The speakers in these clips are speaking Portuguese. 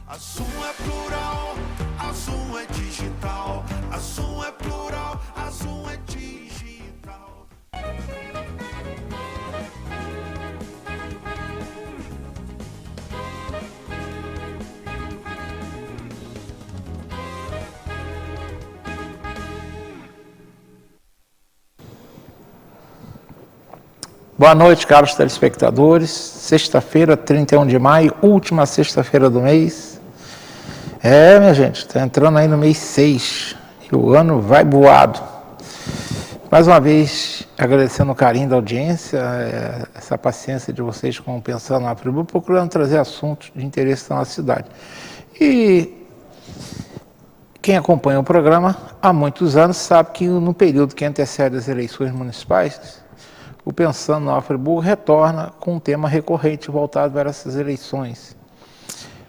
A Zoom é plural, a Zoom é digital. A Zoom é plural, a Zoom é digital. Boa noite, caros telespectadores. Sexta-feira, 31 de maio, última sexta-feira do mês. Minha gente, está entrando aí no mês 6 e o ano vai voado. Mais uma vez, agradecendo o carinho da audiência, essa paciência de vocês com Pensando na Friburgo, procurando trazer assuntos de interesse da nossa cidade. E quem acompanha o programa há muitos anos sabe que no período que antecede as eleições municipais, o Pensando na Friburgo retorna com um tema recorrente voltado para essas eleições.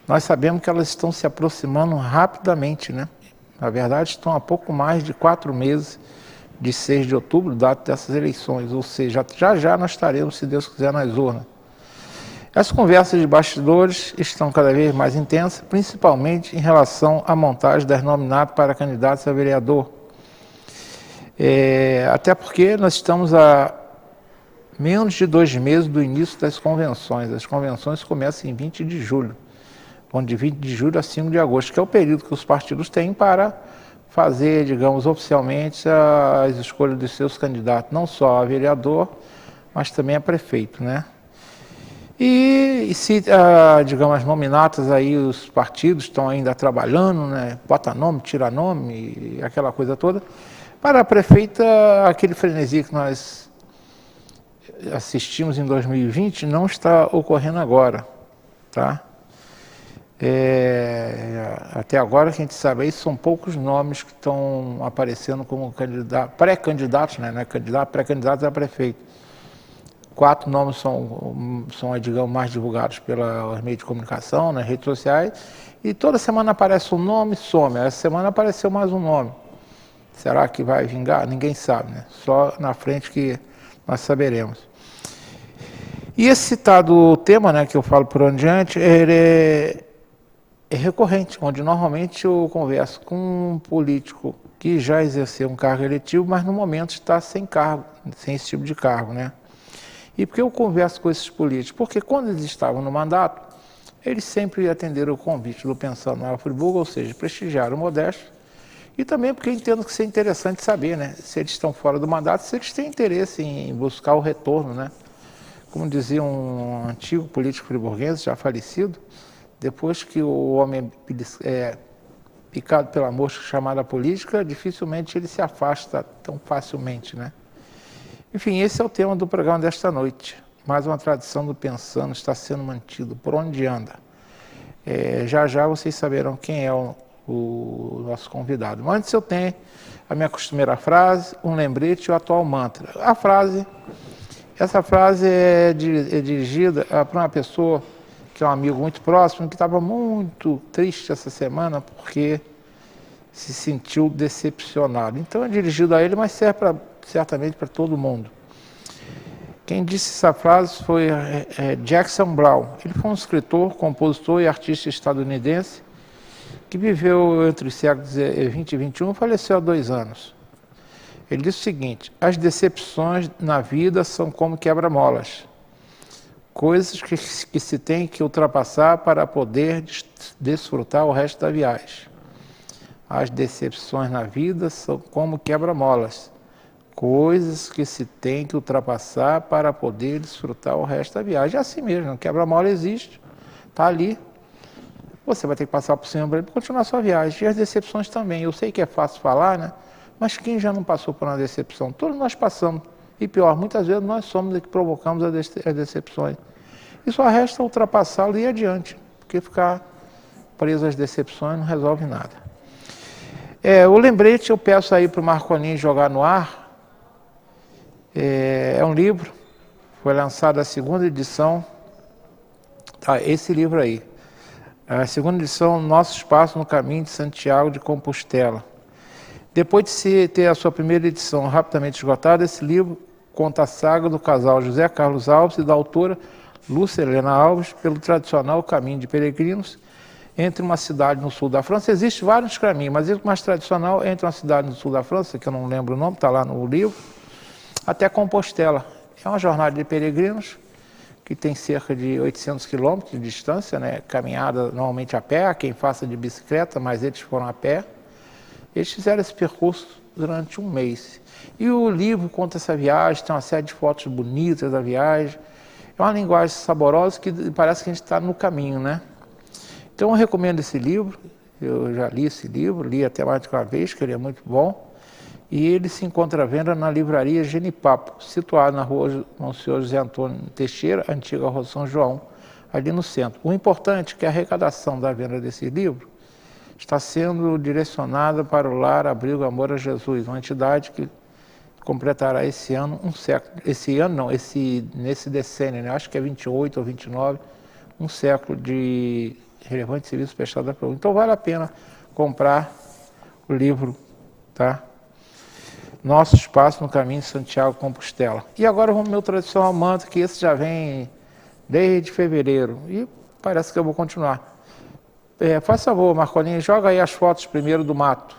Nós sabemos que elas estão se aproximando rapidamente, né? Na verdade, estão há pouco mais de 4 meses de 6 de outubro, data dessas eleições, ou seja, já nós estaremos, se Deus quiser, nas urnas. As conversas de bastidores estão cada vez mais intensas, principalmente em relação à montagem das nominatas para candidatos a vereador. Até porque nós estamos a menos de 2 meses do início das convenções. As convenções começam em 20 de julho, de 20 de julho a 5 de agosto, que é o período que os partidos têm para fazer, digamos, oficialmente as escolhas dos seus candidatos, não só a vereador, mas também a prefeito, né? E se, digamos, as nominatas aí, os partidos estão ainda trabalhando, né? Bota nome, tira nome, aquela coisa toda. Para a prefeita, aquele frenesi que nós assistimos em 2020 não está ocorrendo agora, tá? Até agora, que a gente sabe, aí são poucos nomes que estão aparecendo como pré-candidatos, né? Não é candidato, pré-candidatos a prefeito. 4 nomes são, digamos, mais divulgados pelos meios de comunicação, nas redes sociais, e toda semana aparece um nome, some. Essa semana apareceu mais um nome. Será que vai vingar? Ninguém sabe, né? Só na frente que nós saberemos. E esse citado tema, né, que eu falo por onde diante, ele é recorrente, onde normalmente eu converso com um político que já exerceu um cargo eletivo, mas no momento está sem cargo, sem esse tipo de cargo, né? E por que eu converso com esses políticos? Porque quando eles estavam no mandato, eles sempre atenderam o convite do Pensando na Friburgo, ou seja, prestigiaram o Modesto, e também porque eu entendo que isso é interessante saber, né? Se eles estão fora do mandato, se eles têm interesse em buscar o retorno, né? Como dizia um antigo político friburguense, já falecido, depois que o homem é picado pela mosca chamada política, dificilmente ele se afasta tão facilmente, né? Enfim, esse é o tema do programa desta noite. Mais uma tradição do Pensando está sendo mantido. Por onde anda? Já vocês saberão quem é o nosso convidado. Mas antes eu tenho a minha costumeira frase, um lembrete e o atual mantra. Essa frase é dirigida para uma pessoa que é um amigo muito próximo, que estava muito triste essa semana porque se sentiu decepcionado. Então é dirigido a ele, mas serve certamente para todo mundo. Quem disse essa frase foi Jackson Browne. Ele foi um escritor, compositor e artista estadunidense que viveu entre os séculos 20 e 21 e faleceu há 2 anos. Ele disse o seguinte: as decepções na vida são como quebra-molas, coisas que se tem que ultrapassar para poder desfrutar o resto da viagem. As decepções na vida são como quebra-molas, coisas que se tem que ultrapassar para poder desfrutar o resto da viagem. É assim mesmo, o quebra-mola existe, está ali. Você vai ter que passar por cima para ele continuar a sua viagem. E as decepções também. Eu sei que é fácil falar, né? Mas quem já não passou por uma decepção? Todos nós passamos. E pior, muitas vezes nós somos os que provocamos as decepções. E só resta ultrapassá-lo e ir adiante. Porque ficar preso às decepções não resolve nada. O lembrete eu peço aí para o Marcolinho jogar no ar. É um livro, foi lançado a 2ª edição. Esse livro aí. A 2ª edição, Nosso Espaço no Caminho de Santiago de Compostela. Depois de ter a sua primeira edição rapidamente esgotada, esse livro conta a saga do casal José Carlos Alves e da autora Lúcia Helena Alves pelo tradicional caminho de peregrinos entre uma cidade no sul da França. Existem vários caminhos, mas o mais tradicional é entre uma cidade no sul da França, que eu não lembro o nome, está lá no livro, até Compostela. É uma jornada de peregrinos que tem cerca de 800 quilômetros de distância, né? Caminhada normalmente a pé, quem faça de bicicleta, mas eles foram a pé. Eles fizeram esse percurso durante um mês. E o livro conta essa viagem, tem uma série de fotos bonitas da viagem. É uma linguagem saborosa que parece que a gente está no caminho, né? Então eu recomendo esse livro, eu já li esse livro, li até mais de uma vez, que ele é muito bom. E ele se encontra à venda na livraria Genipapo, situada na rua Monsenhor José Antônio Teixeira, antiga rua São João, ali no centro. O importante é que a arrecadação da venda desse livro está sendo direcionada para o Lar Abrigo Amor a Jesus, uma entidade que completará esse ano um século, nesse decênio, né? Acho que é 28 ou 29, um século de relevante serviço prestado à povo. Então vale a pena comprar o livro, tá? Nosso Espaço no Caminho de Santiago Compostela. E agora vamos ao meu tradicional mantra, que esse já vem desde fevereiro, e parece que eu vou continuar. Faz favor, Marcolinhos, joga aí as fotos primeiro do mato.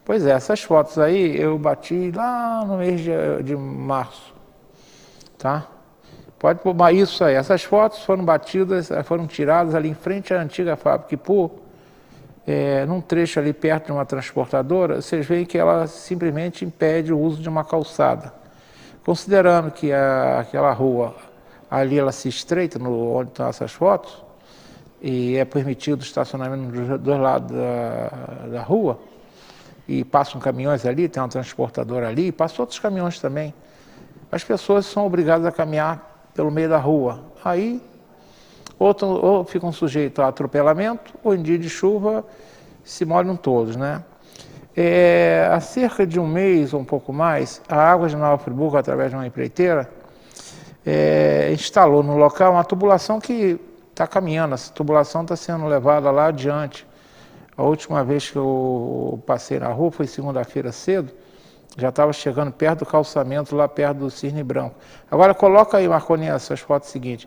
Pois é, essas fotos aí eu bati lá no mês de março, tá? Pode pôr isso aí. Essas fotos foram batidas, foram tiradas ali em frente à antiga fábrica Ipu, num trecho ali perto de uma transportadora. Vocês veem que ela simplesmente impede o uso de uma calçada. Considerando que aquela rua ali ela se estreita, onde estão essas fotos, e é permitido o estacionamento dos dois lados da rua, e passam caminhões ali, tem uma transportadora ali, e passam outros caminhões também. As pessoas são obrigadas a caminhar pelo meio da rua. Aí, ou ficam sujeitos a atropelamento, ou em dia de chuva se molham todos, né? Há cerca de um mês ou um pouco mais, a Águas de Nova Friburgo, através de uma empreiteira, instalou no local uma tubulação que está caminhando. Essa tubulação está sendo levada lá adiante. A última vez que eu passei na rua foi segunda-feira cedo, já estava chegando perto do calçamento, lá perto do Cisne Branco. Agora coloca aí, Marcolinha, essas fotos seguintes.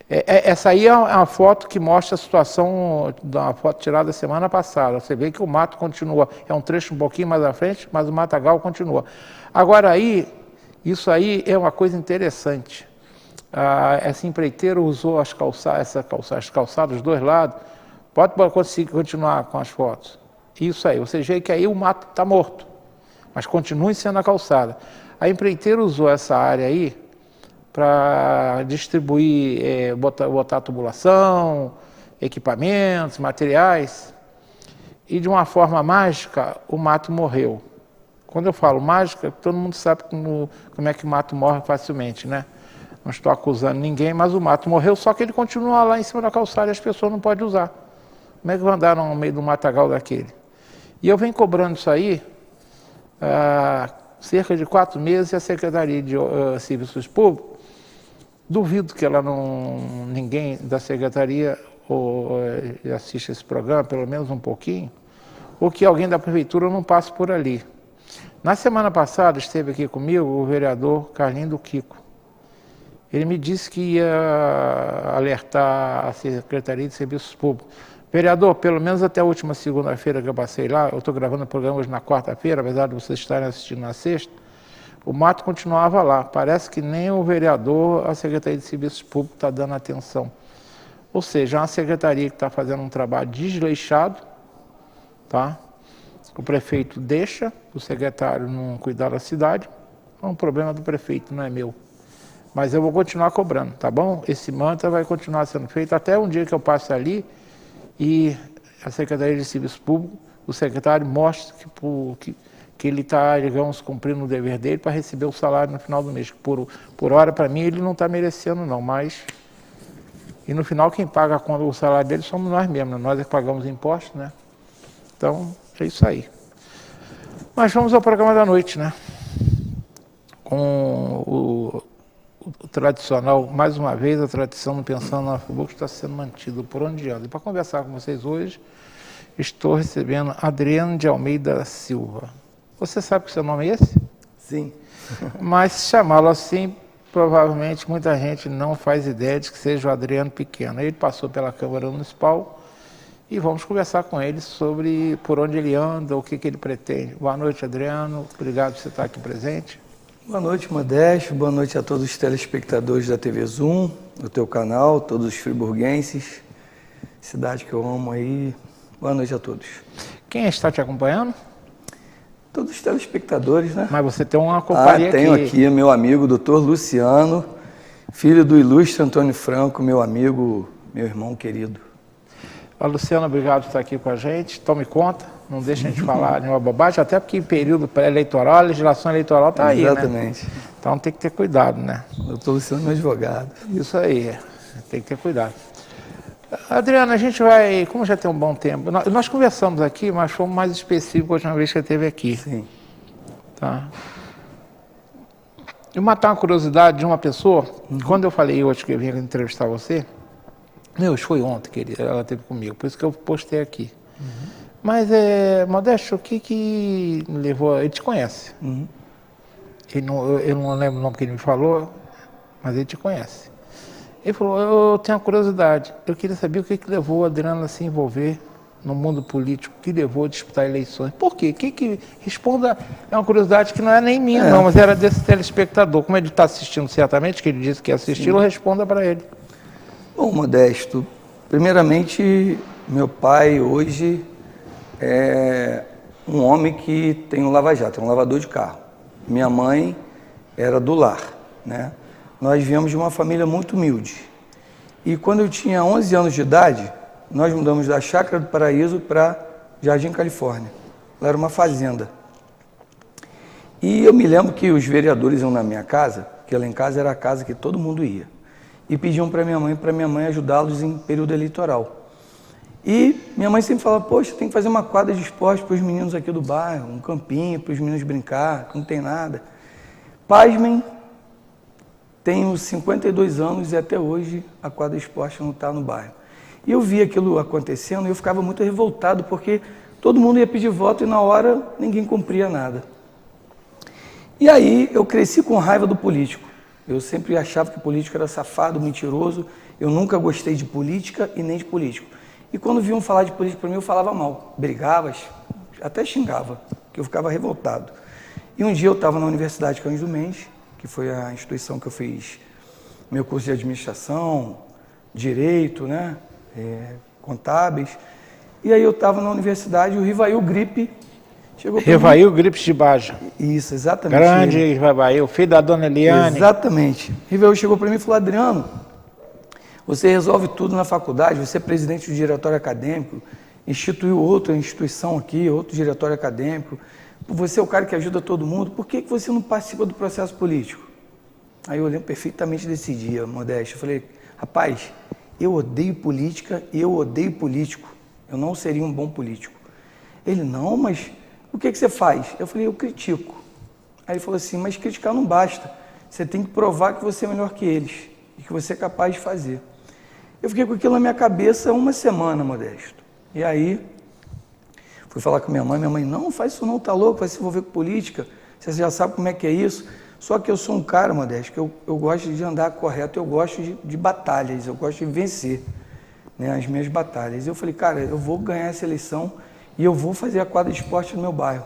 Essa aí é uma foto que mostra a situação, uma foto tirada semana passada. Você vê que o mato continua, é um trecho um pouquinho mais à frente, mas o matagal continua. Agora aí, isso aí é uma coisa interessante. Essa empreiteira usou as calçadas dos dois lados. Pode conseguir continuar com as fotos. Isso aí, você vê que aí o mato está morto, mas continue sendo a calçada. A empreiteira usou essa área aí para distribuir, botar tubulação, equipamentos, materiais, e de uma forma mágica o mato morreu. Quando eu falo mágica, todo mundo sabe como é que o mato morre facilmente, né? Não estou acusando ninguém, mas o mato morreu, só que ele continua lá em cima da calçada e as pessoas não podem usar. Como é que vão andar no meio do matagal daquele? E eu venho cobrando isso aí há cerca de 4 meses, e a Secretaria de Serviços Públicos, duvido que ninguém da Secretaria assista esse programa, pelo menos um pouquinho, ou que alguém da Prefeitura não passe por ali. Na semana passada esteve aqui comigo o vereador Carlinho do Kiko. Ele me disse que ia alertar a Secretaria de Serviços Públicos. Vereador, pelo menos até a última segunda-feira que eu passei lá, eu estou gravando o programa hoje na quarta-feira, apesar de vocês estarem assistindo na sexta, o mato continuava lá. Parece que nem o vereador, a Secretaria de Serviços Públicos está dando atenção. Ou seja, é uma secretaria que está fazendo um trabalho desleixado, tá? O prefeito deixa o secretário não cuidar da cidade, é um problema do prefeito, não é meu. Mas eu vou continuar cobrando, tá bom? Esse mantra vai continuar sendo feito até um dia que eu passe ali e a Secretaria de Serviços Públicos, o secretário mostra que ele está, digamos, cumprindo o dever dele para receber o salário no final do mês. Por hora, para mim, ele não está merecendo não, mas... E no final, quem paga o salário dele somos nós mesmos, nós é que pagamos impostos, né? Então, é isso aí. Mas vamos ao programa da noite, né? Com o tradicional, mais uma vez, a tradição do Pensando na Friburgo está sendo mantida por onde anda. E para conversar com vocês hoje, estou recebendo Adriano de Almeida Silva. Você sabe que seu nome é esse? Sim. Mas chamá-lo assim, provavelmente muita gente não faz ideia de que seja o Adriano Pequeno. Ele passou pela Câmara Municipal e vamos conversar com ele sobre por onde ele anda, o que ele pretende. Boa noite, Adriano. Obrigado por você estar aqui presente. Boa noite, Modesto. Boa noite a todos os telespectadores da TV Zoom, do teu canal, todos os friburguenses, cidade que eu amo aí. Boa noite a todos. Quem está te acompanhando? Todos os telespectadores, né? Mas você tem uma companhia tenho aqui meu amigo, Dr. Luciano, filho do ilustre Antônio Franco, meu amigo, meu irmão querido. Luciano, obrigado por estar aqui com a gente. Tome conta, não deixe a gente falar nenhuma bobagem, até porque em período pré-eleitoral, a legislação eleitoral está aí, né? Exatamente. Então tem que ter cuidado, né? Dr. Luciano é meu advogado. Isso aí, tem que ter cuidado. Adriano, a gente vai, como já tem um bom tempo, nós conversamos aqui, mas fomos mais específicos a última vez que ele esteve aqui. Sim. Tá? Eu matar uma curiosidade de uma pessoa, quando eu falei hoje que eu vim entrevistar você, isso foi ontem que ela esteve comigo, por isso que eu postei aqui. Mas, Modesto, o que me levou... Ele te conhece. Eu não lembro o nome que ele me falou, mas ele te conhece. Ele falou, eu tenho uma curiosidade, eu queria saber o que levou o Adriano a se envolver no mundo político, o que levou a disputar eleições. Por quê? Responda, é uma curiosidade que não é nem minha, não, mas era desse telespectador. Como ele está assistindo certamente, que ele disse que ia assistir, responda para ele. Bom, Modesto, primeiramente, meu pai hoje é um homem que tem um lava-jato, é um lavador de carro. Minha mãe era do lar, né? Nós viemos de uma família muito humilde. E quando eu tinha 11 anos de idade, nós mudamos da Chácara do Paraíso para Jardim Califórnia. Lá era uma fazenda. E eu me lembro que os vereadores iam na minha casa, que lá em casa era a casa que todo mundo ia, e pediam para minha mãe ajudá-los em período eleitoral. E minha mãe sempre falava, poxa, tem que fazer uma quadra de esporte para os meninos aqui do bairro, um campinho para os meninos brincar, não tem nada. Pasmem, tenho 52 anos e até hoje a quadra de esporte não está no bairro. E eu vi aquilo acontecendo e eu ficava muito revoltado, porque todo mundo ia pedir voto e na hora ninguém cumpria nada. E aí eu cresci com raiva do político. Eu sempre achava que o político era safado, mentiroso. Eu nunca gostei de política e nem de político. E quando viam falar de política para mim, eu falava mal. Brigava, até xingava, porque eu ficava revoltado. E um dia eu estava na Universidade Cândido Mendes, que foi a instituição que eu fiz meu curso de administração, direito, né, contábeis. E aí eu estava na universidade, o Rivail Gripe chegou para mim. Rivail Gripes de Baja. Isso, exatamente. Grande Rivail, filho da dona Eliane. Exatamente. Rivail chegou para mim e falou, Adriano, você resolve tudo na faculdade, você é presidente do diretório acadêmico, instituiu outra instituição aqui, outro diretório acadêmico, você é o cara que ajuda todo mundo, por que você não participa do processo político? Aí eu lembro perfeitamente desse dia, Modesto, eu falei, rapaz, eu odeio política e eu odeio político, eu não seria um bom político. Ele, não, mas o que você faz? Eu falei, eu critico. Aí ele falou assim, mas criticar não basta, você tem que provar que você é melhor que eles e que você é capaz de fazer. Eu fiquei com aquilo na minha cabeça uma semana, Modesto. E aí, fui falar com minha mãe, não faz isso não, tá louco, vai se envolver com política, você já sabe como é que é isso. Só que eu sou um cara, Modesto, que eu gosto de andar correto, eu gosto de batalhas, eu gosto de vencer, né, as minhas batalhas. Eu falei, cara, eu vou ganhar essa eleição e eu vou fazer a quadra de esporte no meu bairro.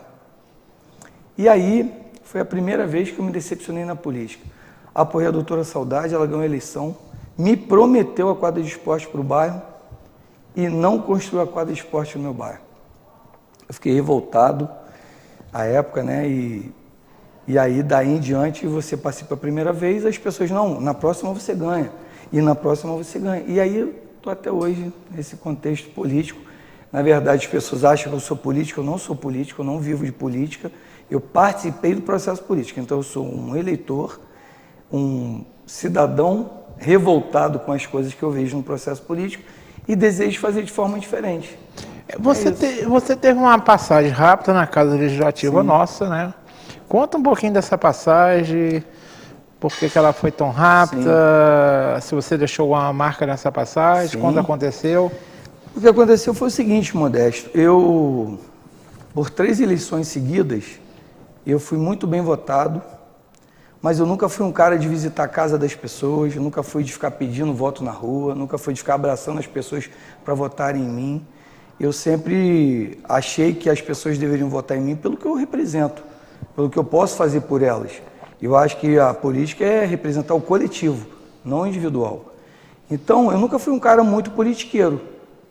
E aí, foi a primeira vez que eu me decepcionei na política. Apoiei a doutora Saudade, ela ganhou a eleição, me prometeu a quadra de esporte para o bairro e não construiu a quadra de esporte no meu bairro. Eu fiquei revoltado à época, né? E aí, daí em diante, você participa a primeira vez, as pessoas, não, na próxima você ganha, e na próxima você ganha. E aí, estou até hoje nesse contexto político. Na verdade, as pessoas acham que eu sou político, eu não sou político, eu não vivo de política, eu participei do processo político, então eu sou um eleitor, um cidadão revoltado com as coisas que eu vejo no processo político e desejo fazer de forma diferente. Você teve uma passagem rápida na Casa Legislativa. Sim. Nossa, né? Conta um pouquinho dessa passagem, por que ela foi tão rápida, se você deixou uma marca nessa passagem, Sim. Quando aconteceu. O que aconteceu foi o seguinte, Modesto, por 3 eleições seguidas, eu fui muito bem votado, mas eu nunca fui um cara de visitar a casa das pessoas, nunca fui de ficar pedindo voto na rua, nunca fui de ficar abraçando as pessoas para votarem em mim. eu sempre achei que as pessoas deveriam votar em mim pelo que eu represento, pelo que eu posso fazer por elas. Eu acho que a política é representar o coletivo, não o individual. Então, eu nunca fui um cara muito politiqueiro,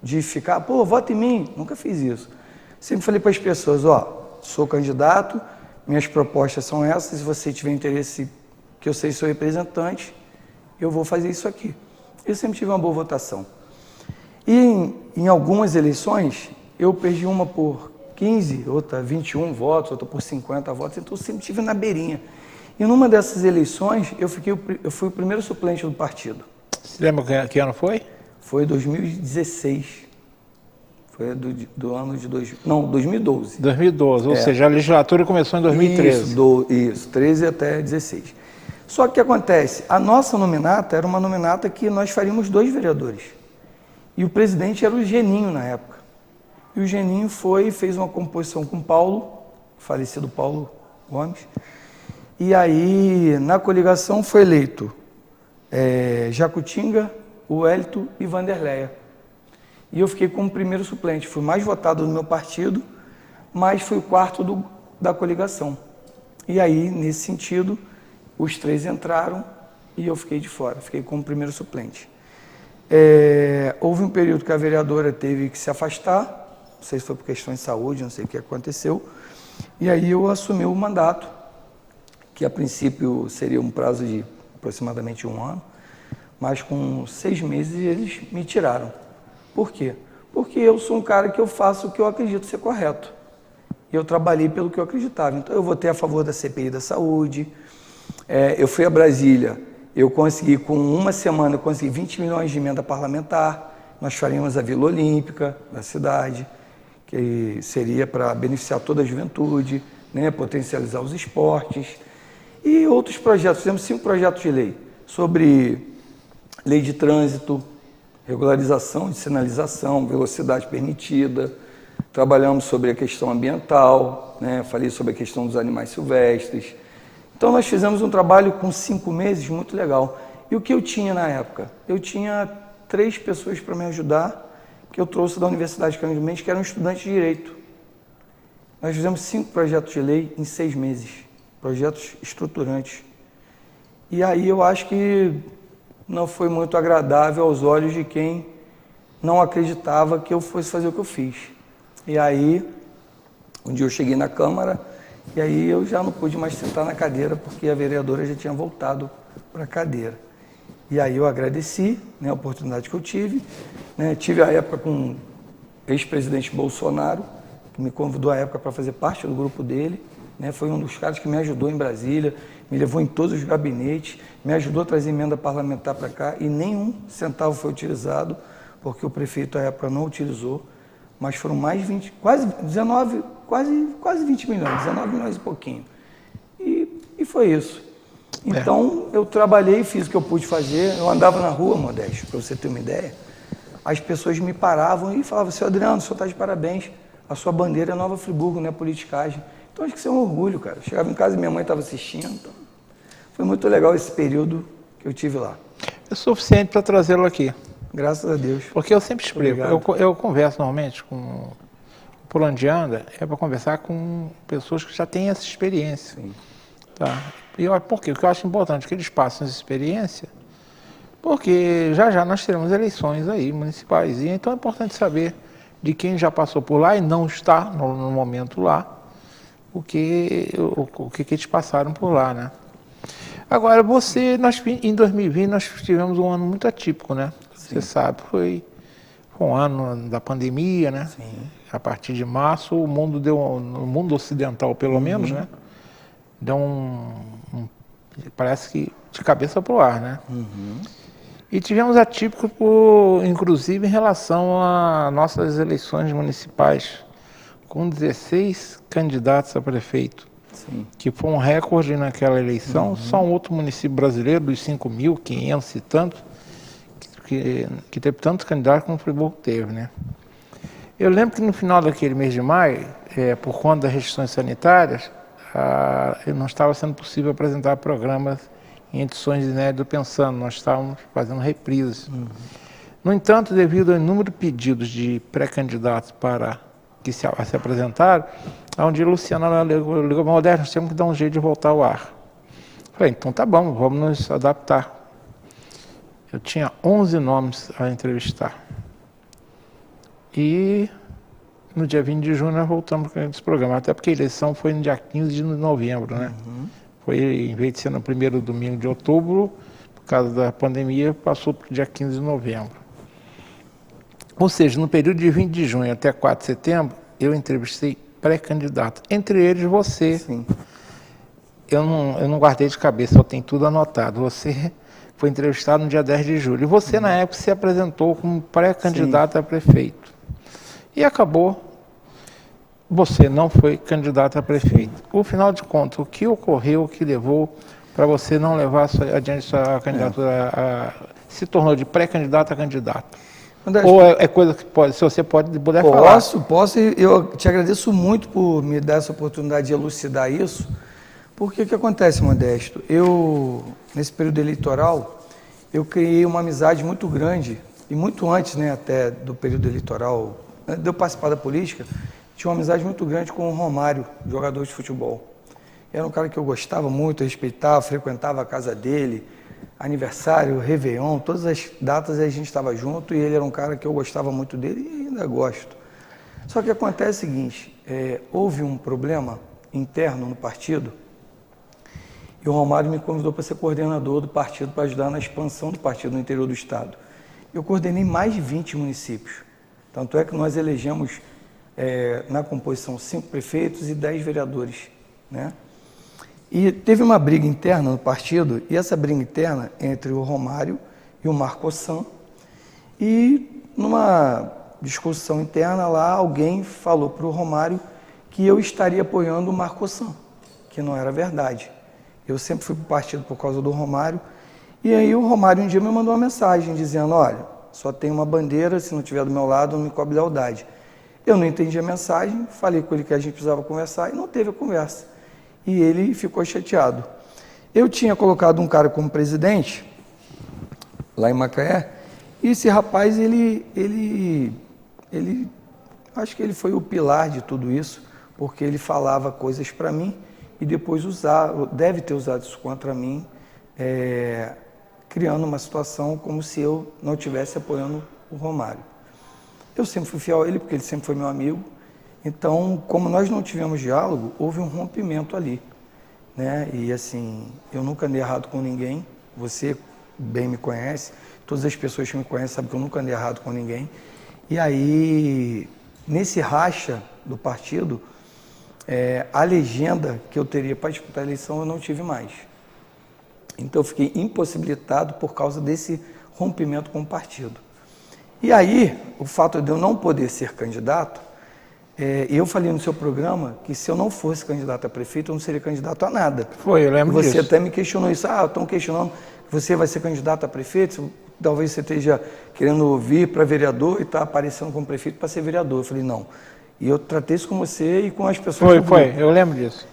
de ficar, pô, vota em mim, nunca fiz isso. Sempre falei para as pessoas, ó, sou candidato, minhas propostas são essas, se você tiver interesse que eu seja seu representante, eu vou fazer isso aqui. Eu sempre tive uma boa votação. E em algumas eleições, eu perdi uma por 15, outra 21 votos, outra por 50 votos, então eu sempre estive na beirinha. E numa dessas eleições, eu fui o primeiro suplente do partido. Você lembra que ano foi? Foi 2016. Foi do ano de 2012. 2012, ou seja, a legislatura começou em 2013. Isso, 13 até 16. Só que o que acontece? A nossa nominata era uma nominata que nós faríamos 2 vereadores. E o presidente era o Geninho na época. E o Geninho fez uma composição com o Paulo, falecido Paulo Gomes. E aí, na coligação, foi eleito Jacutinga, o Hélito e Vanderleia. E eu fiquei como primeiro suplente. Fui mais votado no meu partido, mas fui o quarto da coligação. E aí, nesse sentido, os 3 entraram e eu fiquei de fora. Fiquei como primeiro suplente. Houve um período que a vereadora teve que se afastar, não sei se foi por questões de saúde, não sei o que aconteceu, e aí eu assumi o mandato, que a princípio seria um prazo de aproximadamente 1 ano, mas com 6 meses eles me tiraram. Por quê? Porque eu sou um cara que eu faço o que eu acredito ser correto, e eu trabalhei pelo que eu acreditava. Então eu votei a favor da CPI da saúde, eu fui a Brasília. Eu consegui, com uma semana, eu consegui 20 milhões de emenda parlamentar. Nós faríamos a Vila Olímpica da cidade, que seria para beneficiar toda a juventude, né, potencializar os esportes. E outros projetos, fizemos 5 projetos de lei, sobre lei de trânsito, regularização de sinalização, velocidade permitida. Trabalhamos sobre a questão ambiental, né, falei sobre a questão dos animais silvestres. Então, nós fizemos um trabalho com 5 meses muito legal. E o que eu tinha na época? Eu tinha 3 pessoas para me ajudar, que eu trouxe da Universidade de Cândido Mendes, que eram estudantes de Direito. Nós fizemos 5 projetos de lei em 6 meses, projetos estruturantes. E aí eu acho que não foi muito agradável aos olhos de quem não acreditava que eu fosse fazer o que eu fiz. E aí, um dia eu cheguei na Câmara, e aí eu já não pude mais sentar na cadeira, porque a vereadora já tinha voltado para a cadeira. E aí eu agradeci, né, a oportunidade que eu tive. Né, tive a época com o ex-presidente Bolsonaro, que me convidou à época para fazer parte do grupo dele. Né, foi um dos caras que me ajudou em Brasília, me levou em todos os gabinetes, me ajudou a trazer emenda parlamentar para cá, e nenhum centavo foi utilizado, porque o prefeito à época não utilizou, mas foram mais 20, quase 19, quase 20 milhões, 19 milhões e pouquinho. E foi isso. Então, eu trabalhei, fiz o que eu pude fazer. Eu andava na rua, Modesto, para você ter uma ideia. As pessoas me paravam e falavam, seu Adriano, o senhor está de parabéns. A sua bandeira é Nova Friburgo, não é politicagem. Então, acho que isso é um orgulho, cara. Eu chegava em casa e minha mãe estava assistindo. Então, foi muito legal esse período que eu tive lá. É suficiente para trazê-lo aqui. Graças a Deus. Porque eu sempre explico. Eu converso normalmente com... Por onde anda, é para conversar com pessoas que já têm essa experiência. Sim. Tá? E por quê? Porque eu acho importante que eles passem essa experiência, porque já nós teremos eleições aí, municipais, e então é importante saber de quem já passou por lá e não está no momento lá, o que eles passaram por lá, né? Agora, em 2020 nós tivemos um ano muito atípico, né? Sim. Você sabe, foi um ano da pandemia, né? Sim. A partir de março, o mundo no mundo ocidental, pelo menos, né? Deu parece que de cabeça para o ar, né? E tivemos atípico, inclusive, em relação a nossas eleições municipais, com 16 candidatos a prefeito. Sim. Que foi um recorde naquela eleição. Só um outro município brasileiro, dos 5.500 e tantos, que teve tantos candidatos como o Friburgo teve, né? Eu lembro que no final daquele mês de maio, por conta das restrições sanitárias, não estava sendo possível apresentar programas em edições inéditas do Pensando, nós estávamos fazendo reprises. No entanto, devido ao número de pedidos de pré-candidatos para que se apresentaram, um dia Luciana ligou, Modesto, nós temos que dar um jeito de voltar ao ar. Falei, então tá bom, vamos nos adaptar. Eu tinha 11 nomes a entrevistar. E no dia 20 de junho nós voltamos com esse programa, até porque a eleição foi no dia 15 de novembro, né? Foi, em vez de ser no primeiro domingo de outubro, por causa da pandemia, passou para o dia 15 de novembro. Ou seja, no período de 20 de junho até 4 de setembro, eu entrevistei pré-candidatos, entre eles você. Sim. Eu não guardei de cabeça, eu tenho tudo anotado. Você foi entrevistado no dia 10 de julho. E você, na época, se apresentou como pré-candidato a prefeito. E acabou, você não foi candidato a prefeito. O final de contas, o que ocorreu, o que levou para você não levar adiante sua candidatura, se tornou de pré-candidato a candidato? Ou é coisa que pode, se você puder falar? Posso, e eu te agradeço muito por me dar essa oportunidade de elucidar isso, porque o que acontece, Modesto? Eu, nesse período eleitoral, eu criei uma amizade muito grande, e muito antes, né, até do período eleitoral, de eu participar da política, tinha uma amizade muito grande com o Romário, jogador de futebol. Era um cara que eu gostava muito, respeitava, frequentava a casa dele, aniversário, Réveillon, todas as datas a gente estava junto, e ele era um cara que eu gostava muito dele e ainda gosto. Só que acontece o seguinte, houve um problema interno no partido, e o Romário me convidou para ser coordenador do partido, para ajudar na expansão do partido no interior do estado. Eu coordenei mais de 20 municípios, tanto é que nós elegemos na composição 5 prefeitos e 10 vereadores, né? E teve uma briga interna no partido, e essa briga interna entre o Romário e o Marco San, e numa discussão interna lá, alguém falou para o Romário que eu estaria apoiando o Marco San, que não era verdade. Eu sempre fui para o partido por causa do Romário, e aí o Romário um dia me mandou uma mensagem dizendo, olha, só tem uma bandeira, se não estiver do meu lado, não me cobre lealdade. Eu não entendi a mensagem, falei com ele que a gente precisava conversar, e não teve a conversa. E ele ficou chateado. Eu tinha colocado um cara como presidente, lá em Macaé, e esse rapaz, ele acho que ele foi o pilar de tudo isso, porque ele falava coisas para mim e depois deve ter usado isso contra mim, criando uma situação como se eu não estivesse apoiando o Romário. Eu sempre fui fiel a ele, porque ele sempre foi meu amigo. Então, como nós não tivemos diálogo, houve um rompimento ali, né? E assim, eu nunca andei errado com ninguém, você bem me conhece, todas as pessoas que me conhecem sabem que eu nunca andei errado com ninguém. E aí, nesse racha do partido, a legenda que eu teria para disputar a eleição eu não tive mais. Então, eu fiquei impossibilitado por causa desse rompimento com o partido. E aí, o fato de eu não poder ser candidato, eu falei no seu programa que se eu não fosse candidato a prefeito, eu não seria candidato a nada. Foi, eu lembro disso. Você até me questionou isso. Estão questionando que você vai ser candidato a prefeito, talvez você esteja querendo vir para vereador e está aparecendo como prefeito para ser vereador. Eu falei, não. E eu tratei isso com você e com as pessoas. Foi, eu lembro disso.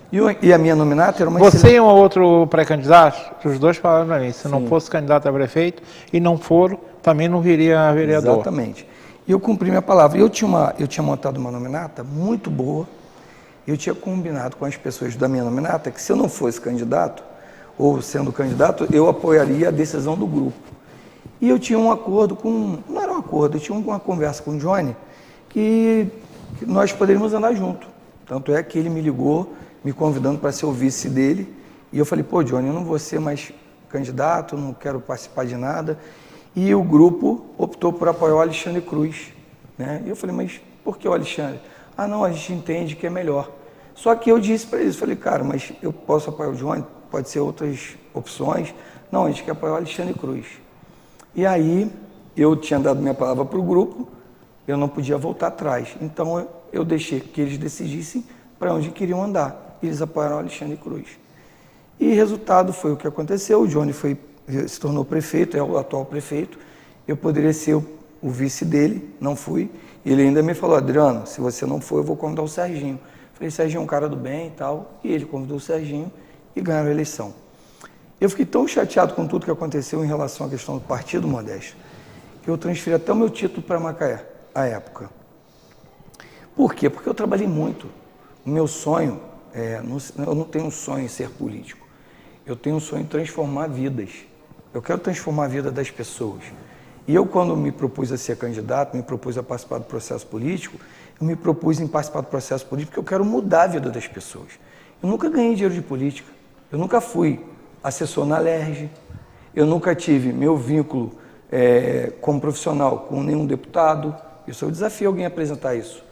E a minha nominata era uma Você e um outro pré-candidato, os dois falaram para mim, se não fosse candidato a prefeito e não for, também não viria a vereador. Exatamente. E eu cumpri minha palavra. Eu tinha montado uma nominata muito boa. Eu tinha combinado com as pessoas da minha nominata que se eu não fosse candidato, ou sendo candidato, eu apoiaria a decisão do grupo. E eu tinha um acordo não era um acordo, eu tinha uma conversa com o Johnny que nós poderíamos andar junto. Tanto é que ele me ligou, me convidando para ser o vice dele. E eu falei, pô, Johnny, eu não vou ser mais candidato, não quero participar de nada. E o grupo optou por apoiar o Alexandre Cruz, né? E eu falei, mas por que o Alexandre? Ah, não, a gente entende que é melhor. Só que eu disse para eles, falei, cara, mas eu posso apoiar o Johnny, pode ser outras opções. Não, a gente quer apoiar o Alexandre Cruz. E aí, eu tinha dado minha palavra para o grupo, eu não podia voltar atrás. Então, eu deixei que eles decidissem para onde queriam andar. Eles apoiaram o Alexandre Cruz. E resultado foi o que aconteceu, o Johnny se tornou prefeito, é o atual prefeito, eu poderia ser o vice dele, não fui, e ele ainda me falou, Adriano, se você não for, eu vou convidar o Serginho. Falei, Serginho é um cara do bem e tal, e ele convidou o Serginho e ganharam a eleição. Eu fiquei tão chateado com tudo que aconteceu em relação à questão do partido, Modesto, que eu transferi até o meu título para Macaé, à época. Por quê? Porque eu trabalhei muito. O meu sonho, eu não tenho um sonho em ser político. Eu tenho um sonho em transformar vidas. Eu quero transformar a vida das pessoas. E eu, quando me propus a ser candidato, me propus a participar do processo político, eu me propus em participar do processo político porque eu quero mudar a vida das pessoas. Eu nunca ganhei dinheiro de política. Eu nunca fui assessor na LERJ. Eu nunca tive meu vínculo como profissional com nenhum deputado. Isso eu desafio alguém a apresentar isso.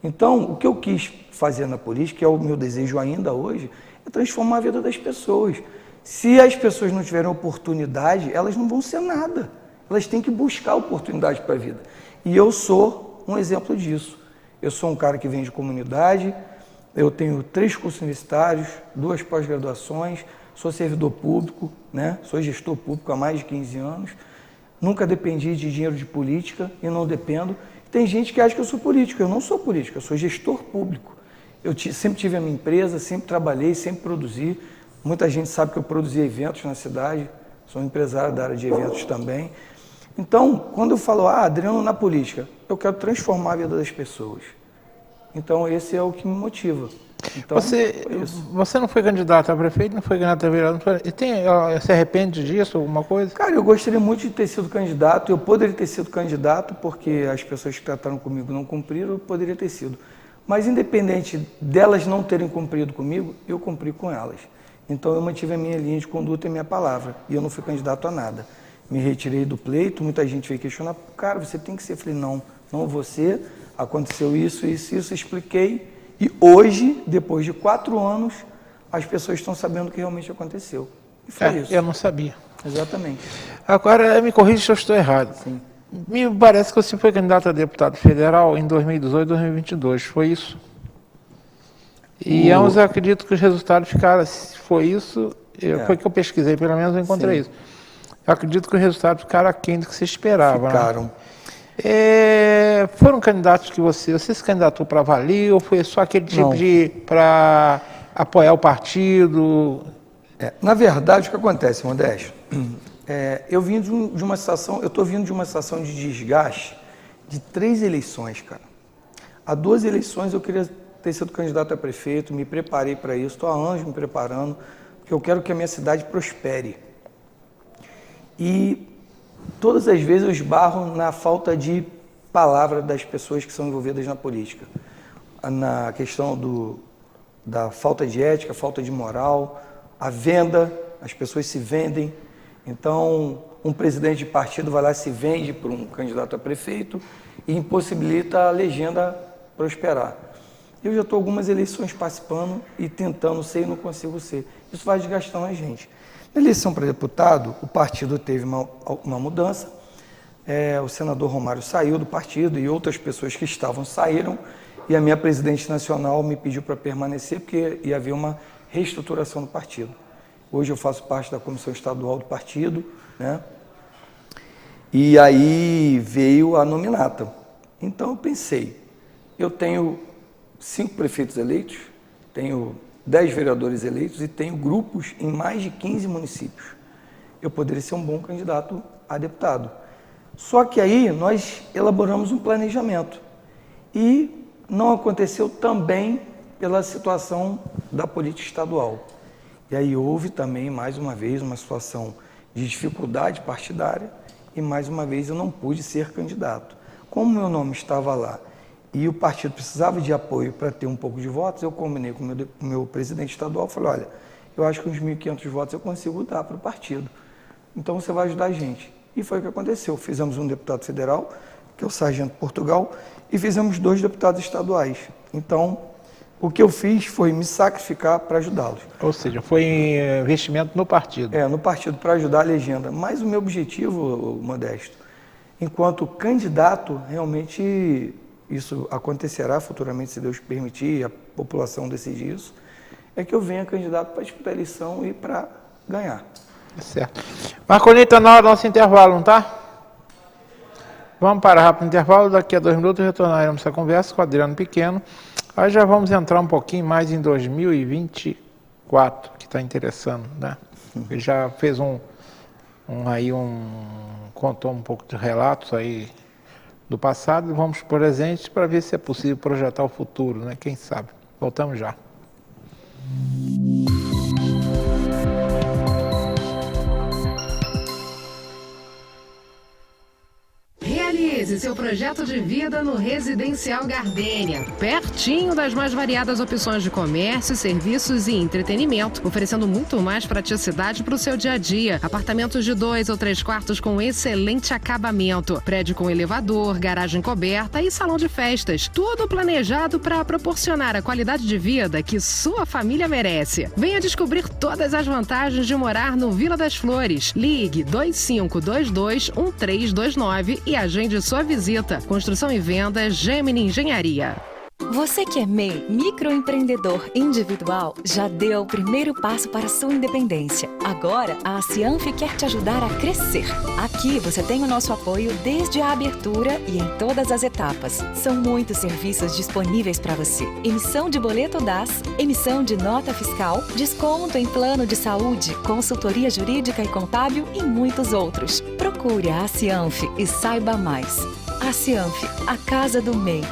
Então, o que eu quis fazer na política, que é o meu desejo ainda hoje, é transformar a vida das pessoas. Se as pessoas não tiverem oportunidade, elas não vão ser nada. Elas têm que buscar oportunidade para a vida. E eu sou um exemplo disso. Eu sou um cara que vem de comunidade, eu tenho 3 cursos universitários, 2 pós-graduações, sou servidor público, né? Sou gestor público há mais de 15 anos, nunca dependi de dinheiro de política e não dependo. Tem gente que acha que eu sou político, eu não sou político, eu sou gestor público. Eu sempre tive a minha empresa, sempre trabalhei, sempre produzi. Muita gente sabe que eu produzi eventos na cidade, sou empresário da área de eventos também. Então, quando eu falo, Adriano na política, eu quero transformar a vida das pessoas. Então, esse é o que me motiva. Então, você não foi candidato a prefeito, não foi candidato a vereador, se arrepende disso, alguma coisa? Cara, eu gostaria muito de ter sido candidato, eu poderia ter sido candidato, porque as pessoas que trataram comigo não cumpriram, eu poderia ter sido. Mas independente delas não terem cumprido comigo, eu cumpri com elas. Então eu mantive a minha linha de conduta e a minha palavra, e eu não fui candidato a nada. Me retirei do pleito, muita gente veio questionar, cara, você tem que ser. Eu falei, não você, aconteceu isso, expliquei. E hoje, depois de 4 anos, as pessoas estão sabendo o que realmente aconteceu. E foi isso. Eu não sabia. Exatamente. Agora, me corrija se eu estou errado. Sim. Me parece que você foi candidato a deputado federal em 2018 e 2022, foi isso? E ambos eu acredito que os resultados ficaram, se foi isso, foi que eu pesquisei, pelo menos eu encontrei isso. Eu acredito que os resultados ficaram aquém do que se esperava. Ficaram. Né? Foram candidatos que você se candidatou para valer ou foi só aquele tipo para apoiar o partido? Na verdade, o que acontece, Modesto? Eu vim de uma situação, eu estou vindo de uma situação de desgaste de 3 eleições, cara. Há 2 eleições eu queria ter sido candidato a prefeito, me preparei para isso, estou há anos me preparando, porque eu quero que a minha cidade prospere. E todas as vezes eu esbarro na falta de palavra das pessoas que são envolvidas na política. Na questão da falta de ética, falta de moral, a venda, as pessoas se vendem. Então, um presidente de partido vai lá e se vende por um candidato a prefeito e impossibilita a legenda prosperar. Eu já estou algumas eleições participando e tentando ser e não consigo ser. Isso vai desgastando a gente. Na eleição para deputado, o partido teve uma mudança. O senador Romário saiu do partido e outras pessoas que estavam saíram. E a minha presidente nacional me pediu para permanecer porque ia haver uma reestruturação do partido. Hoje eu faço parte da comissão estadual do partido, né? E aí veio a nominata. Então eu pensei, eu tenho 5 prefeitos eleitos, tenho 10 vereadores eleitos e tenho grupos em mais de 15 municípios. Eu poderia ser um bom candidato a deputado. Só que aí nós elaboramos um planejamento e não aconteceu também pela situação da política estadual. E aí houve também, mais uma vez, uma situação de dificuldade partidária e, mais uma vez, eu não pude ser candidato. Como meu nome estava lá e o partido precisava de apoio para ter um pouco de votos, eu combinei com o meu presidente estadual, falei, olha, eu acho que uns 1.500 votos eu consigo dar para o partido. Então você vai ajudar a gente. E foi o que aconteceu. Fizemos um deputado federal, que é o Sargento Portugal, e fizemos 2 deputados estaduais. Então, o que eu fiz foi me sacrificar para ajudá-los. Ou seja, foi investimento no partido. No partido, para ajudar a legenda. Mas o meu objetivo, Modesto, enquanto candidato, realmente isso acontecerá futuramente, se Deus permitir, a população decidir isso, é que eu venha candidato para disputar a eleição e para ganhar. Certo. Marcolinho, está na hora do nosso intervalo, não está? Vamos parar rápido no intervalo, daqui a 2 minutos retornaremos essa conversa com o Adriano Pequeno. Aí já vamos entrar um pouquinho mais em 2024, que está interessando, né? Ele já fez um contou um pouco de relatos aí do passado e vamos por presente para ver se é possível projetar o futuro, né? Quem sabe? Voltamos já. Realize seu projeto de vida no Residencial Gardênia, pertinho das mais variadas opções de comércio, serviços e entretenimento, oferecendo muito mais praticidade para o seu dia a dia. Apartamentos de 2 ou 3 quartos com excelente acabamento, prédio com elevador, garagem coberta e salão de festas, tudo planejado para proporcionar a qualidade de vida que sua família merece. Venha descobrir todas as vantagens de morar no Vila das Flores. Ligue 2522-1329 e agende sua visita. Construção e venda Gemini Engenharia. Você que é MEI, microempreendedor individual, já deu o primeiro passo para sua independência. Agora, a Cianf quer te ajudar a crescer. Aqui você tem o nosso apoio desde a abertura e em todas as etapas. São muitos serviços disponíveis para você. Emissão de boleto DAS, emissão de nota fiscal, desconto em plano de saúde, consultoria jurídica e contábil e muitos outros. Procure a Cianf e saiba mais. A Cianf, a casa do MEI.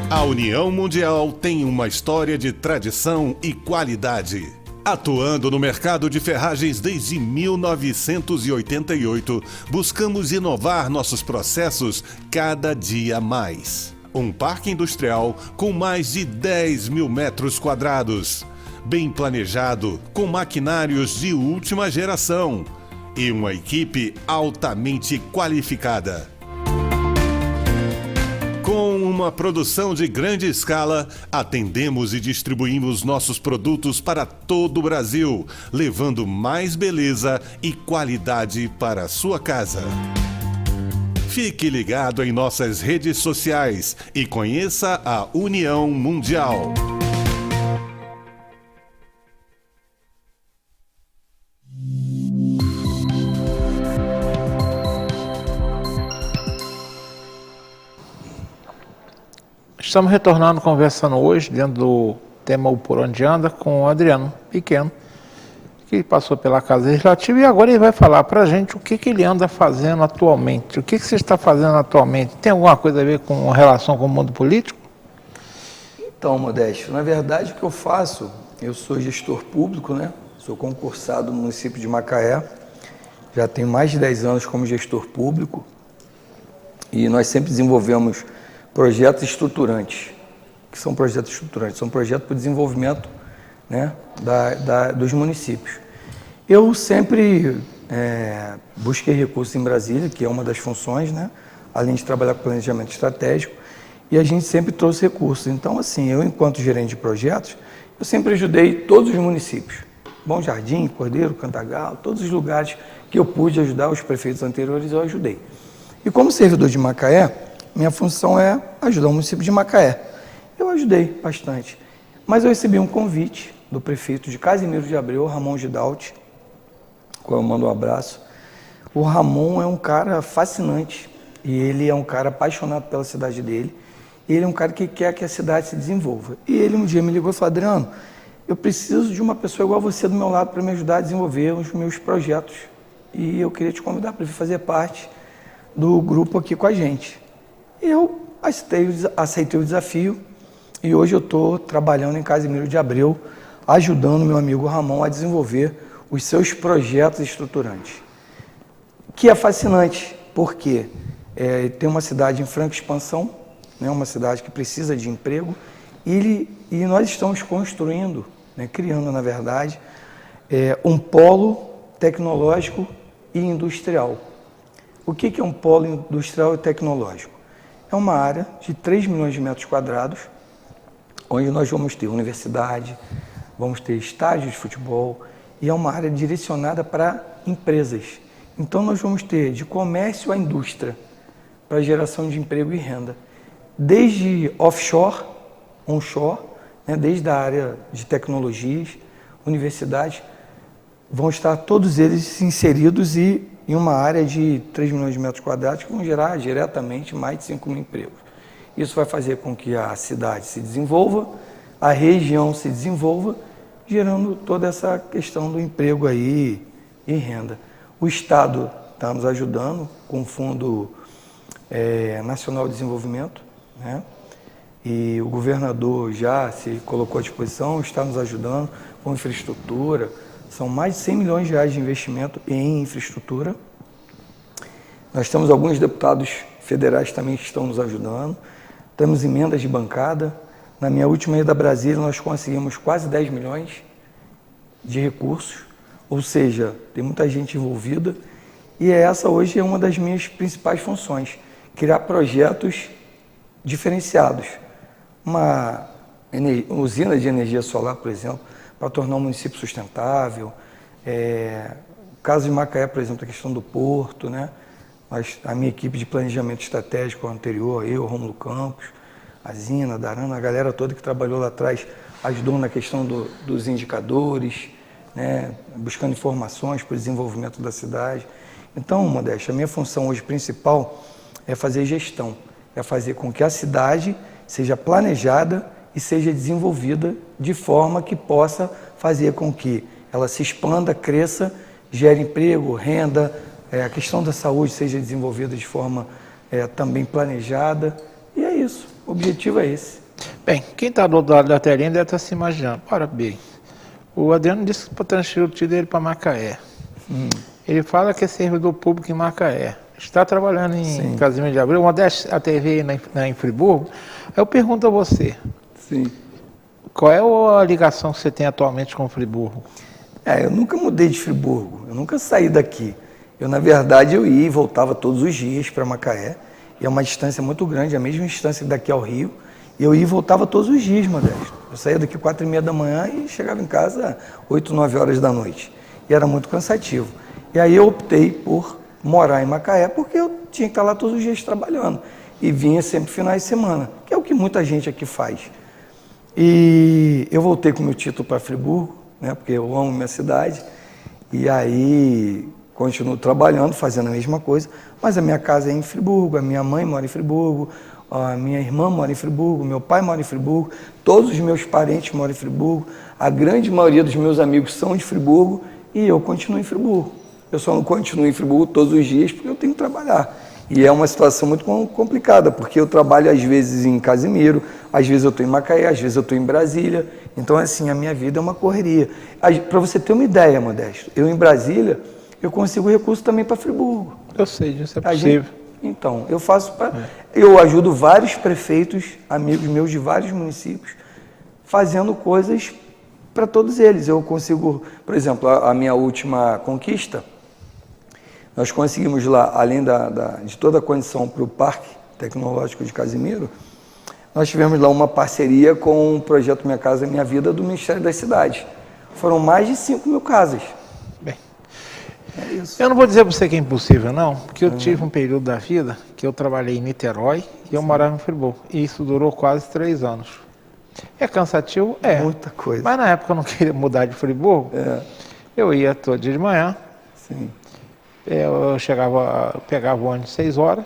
A União Mundial tem uma história de tradição e qualidade. Atuando no mercado de ferragens desde 1988, buscamos inovar nossos processos cada dia mais. Um parque industrial com mais de 10 mil metros quadrados, bem planejado, com maquinários de última geração e uma equipe altamente qualificada. Com uma produção de grande escala, atendemos e distribuímos nossos produtos para todo o Brasil, levando mais beleza e qualidade para a sua casa. Fique ligado em nossas redes sociais e conheça a União Mundial. Estamos retornando, conversando hoje, dentro do tema O Por Onde Anda, com o Adriano Pequeno, que passou pela Casa Legislativa e agora ele vai falar para a gente o que ele anda fazendo atualmente. O que você está fazendo atualmente? Tem alguma coisa a ver com relação com o mundo político? Então, Modesto, na verdade o que eu faço, eu sou gestor público, né? Sou concursado no município de Macaé, já tenho mais de 10 anos como gestor público e nós sempre desenvolvemos projetos estruturantes. O que são projetos estruturantes? São projetos para o desenvolvimento, né, dos municípios. Eu sempre busquei recursos em Brasília, que é uma das funções, né, além de trabalhar com planejamento estratégico, e a gente sempre trouxe recursos. Então, assim, eu, enquanto gerente de projetos, eu sempre ajudei todos os municípios. Bom Jardim, Cordeiro, Cantagalo, todos os lugares que eu pude ajudar, os prefeitos anteriores, eu ajudei. E como servidor de Macaé, minha função é ajudar o município de Macaé. Eu ajudei bastante. Mas eu recebi um convite do prefeito de Casimiro de Abreu, Ramon Gidalti, qual eu mando um abraço. O Ramon é um cara fascinante e ele é um cara apaixonado pela cidade dele. Ele é um cara que quer que a cidade se desenvolva. E ele um dia me ligou e falou: Adriano, eu preciso de uma pessoa igual a você do meu lado para me ajudar a desenvolver os meus projetos. E eu queria te convidar para fazer parte do grupo aqui com a gente. Eu aceitei o desafio e hoje eu estou trabalhando em Casimiro de Abreu, ajudando meu amigo Ramon a desenvolver os seus projetos estruturantes. Que é fascinante, porque tem uma cidade em franca expansão, né, uma cidade que precisa de emprego, e nós estamos construindo, né, criando, na verdade, um polo tecnológico e industrial. O que é um polo industrial e tecnológico? É uma área de 3 milhões de metros quadrados, onde nós vamos ter universidade, vamos ter estádios de futebol, e é uma área direcionada para empresas. Então nós vamos ter de comércio à indústria, para geração de emprego e renda. Desde offshore, onshore, né, desde a área de tecnologias, universidades, vão estar todos eles inseridos em uma área de 3 milhões de metros quadrados que vão gerar diretamente mais de 5 mil empregos. Isso vai fazer com que a cidade se desenvolva, a região se desenvolva, gerando toda essa questão do emprego aí e renda. O Estado está nos ajudando com o Fundo Nacional de Desenvolvimento, né? E o governador já se colocou à disposição, está nos ajudando com infraestrutura. São mais de 100 milhões de reais de investimento em infraestrutura. Nós temos alguns deputados federais também que estão nos ajudando. Temos emendas de bancada. Na minha última ida a Brasília, nós conseguimos quase 10 milhões de recursos. Ou seja, tem muita gente envolvida. E essa hoje é uma das minhas principais funções, criar projetos diferenciados. Uma usina de energia solar, por exemplo, para tornar o município sustentável. No caso de Macaé, por exemplo, a questão do porto, né? A minha equipe de planejamento estratégico anterior, eu, Rômulo Campos, a Zina, a Darana, a galera toda que trabalhou lá atrás, ajudou na questão dos indicadores, né? Buscando informações para o desenvolvimento da cidade. Então, Modéstia, a minha função hoje principal é fazer gestão, é fazer com que a cidade seja planejada e seja desenvolvida de forma que possa fazer com que ela se expanda, cresça, gere emprego, renda, a questão da saúde seja desenvolvida de forma também planejada. E é isso, o objetivo é esse. Bem, quem está do outro lado da telinha deve estar se imaginando. Ora bem, o Adriano disse que transferiu o tio dele para Macaé. Ele fala que é servidor público em Macaé. Está trabalhando em Casimiro de Abreu, uma a TV em Friburgo. Aí eu pergunto a você, qual é a ligação que você tem atualmente com Friburgo? Eu nunca mudei de Friburgo, eu nunca saí daqui. Na verdade, eu ia e voltava todos os dias para Macaé, e é uma distância muito grande, a mesma distância daqui ao Rio, e eu ia e voltava todos os dias, Modesto. Eu saía daqui 4h30 da manhã e chegava em casa 8, 9 horas da noite, e era muito cansativo. E aí eu optei por morar em Macaé, porque eu tinha que estar lá todos os dias trabalhando. E vinha sempre finais de semana, que é o que muita gente aqui faz. E eu voltei com meu título para Friburgo, né, porque eu amo minha cidade. E aí continuo trabalhando, fazendo a mesma coisa. Mas a minha casa é em Friburgo, a minha mãe mora em Friburgo, a minha irmã mora em Friburgo, meu pai mora em Friburgo, todos os meus parentes moram em Friburgo, a grande maioria dos meus amigos são de Friburgo e eu continuo em Friburgo. Eu só não continuo em Friburgo todos os dias porque eu tenho que trabalhar. E é uma situação muito complicada, porque eu trabalho às vezes em Casimiro, às vezes eu estou em Macaé, às vezes eu estou em Brasília. Então, assim, a minha vida é uma correria. Para você ter uma ideia, Modesto, eu em Brasília, eu consigo recurso também para Friburgo. Eu sei disso, é possível. Então, eu faço eu ajudo vários prefeitos, amigos meus de vários municípios, fazendo coisas para todos eles. Eu consigo, por exemplo, a minha última conquista, nós conseguimos lá, além de toda a condição para o Parque Tecnológico de Casimiro, nós tivemos lá uma parceria com o projeto Minha Casa Minha Vida do Ministério das Cidades. Foram mais de 5 mil casas. Bem, é isso. Eu não vou dizer para você que é impossível, não, porque eu tive um período da vida que eu trabalhei em Niterói e eu morava em Friburgo. E isso durou quase 3 anos. É cansativo? É. Muita coisa. Mas na época eu não queria mudar de Friburgo. Eu ia todo dia de manhã. Sim. Eu pegava o ônibus 6 horas,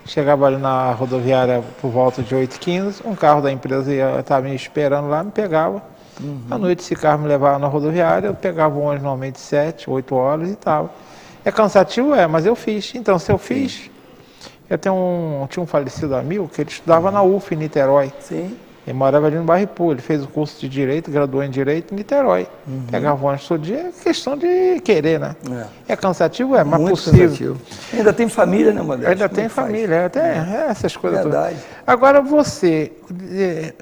chegava ali na rodoviária por volta de 8h15, um carro da empresa estava me esperando lá, me pegava. À noite esse carro me levava na rodoviária, eu pegava o ônibus normalmente 7, 8 horas e tal. É cansativo? É, mas eu fiz. Então, se eu fiz, eu tinha um falecido amigo que ele estudava na UF em Niterói. Sim. Ele morava ali no bairro Ipu, ele fez o curso de Direito, graduou em Direito em Niterói. Pegava o ônibus todo dia, é questão de querer, né? É cansativo? É, mas muito possível. cansativo. Ainda tem família, né, Modesto? Ainda tem família, até essas coisas Verdade. todas. Agora você,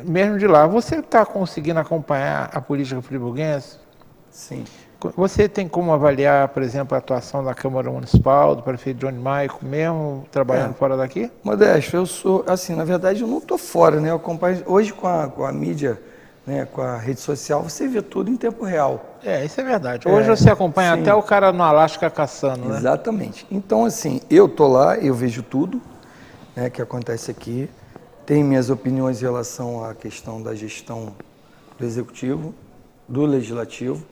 mesmo de lá, você está conseguindo acompanhar a política friburguense? Sim. Você tem como avaliar, por exemplo, a atuação da Câmara Municipal, do prefeito Johnny Maico, mesmo trabalhando fora daqui? Modesto, eu sou, assim, na verdade eu não estou fora, né? Eu acompanho, hoje com a mídia, né, com a rede social, você vê tudo em tempo real. Isso é verdade. Hoje você acompanha até o cara no Alasca caçando, né? Exatamente. Então, assim, eu estou lá, eu vejo tudo, né, que acontece aqui, tenho minhas opiniões em relação à questão da gestão do Executivo, do Legislativo,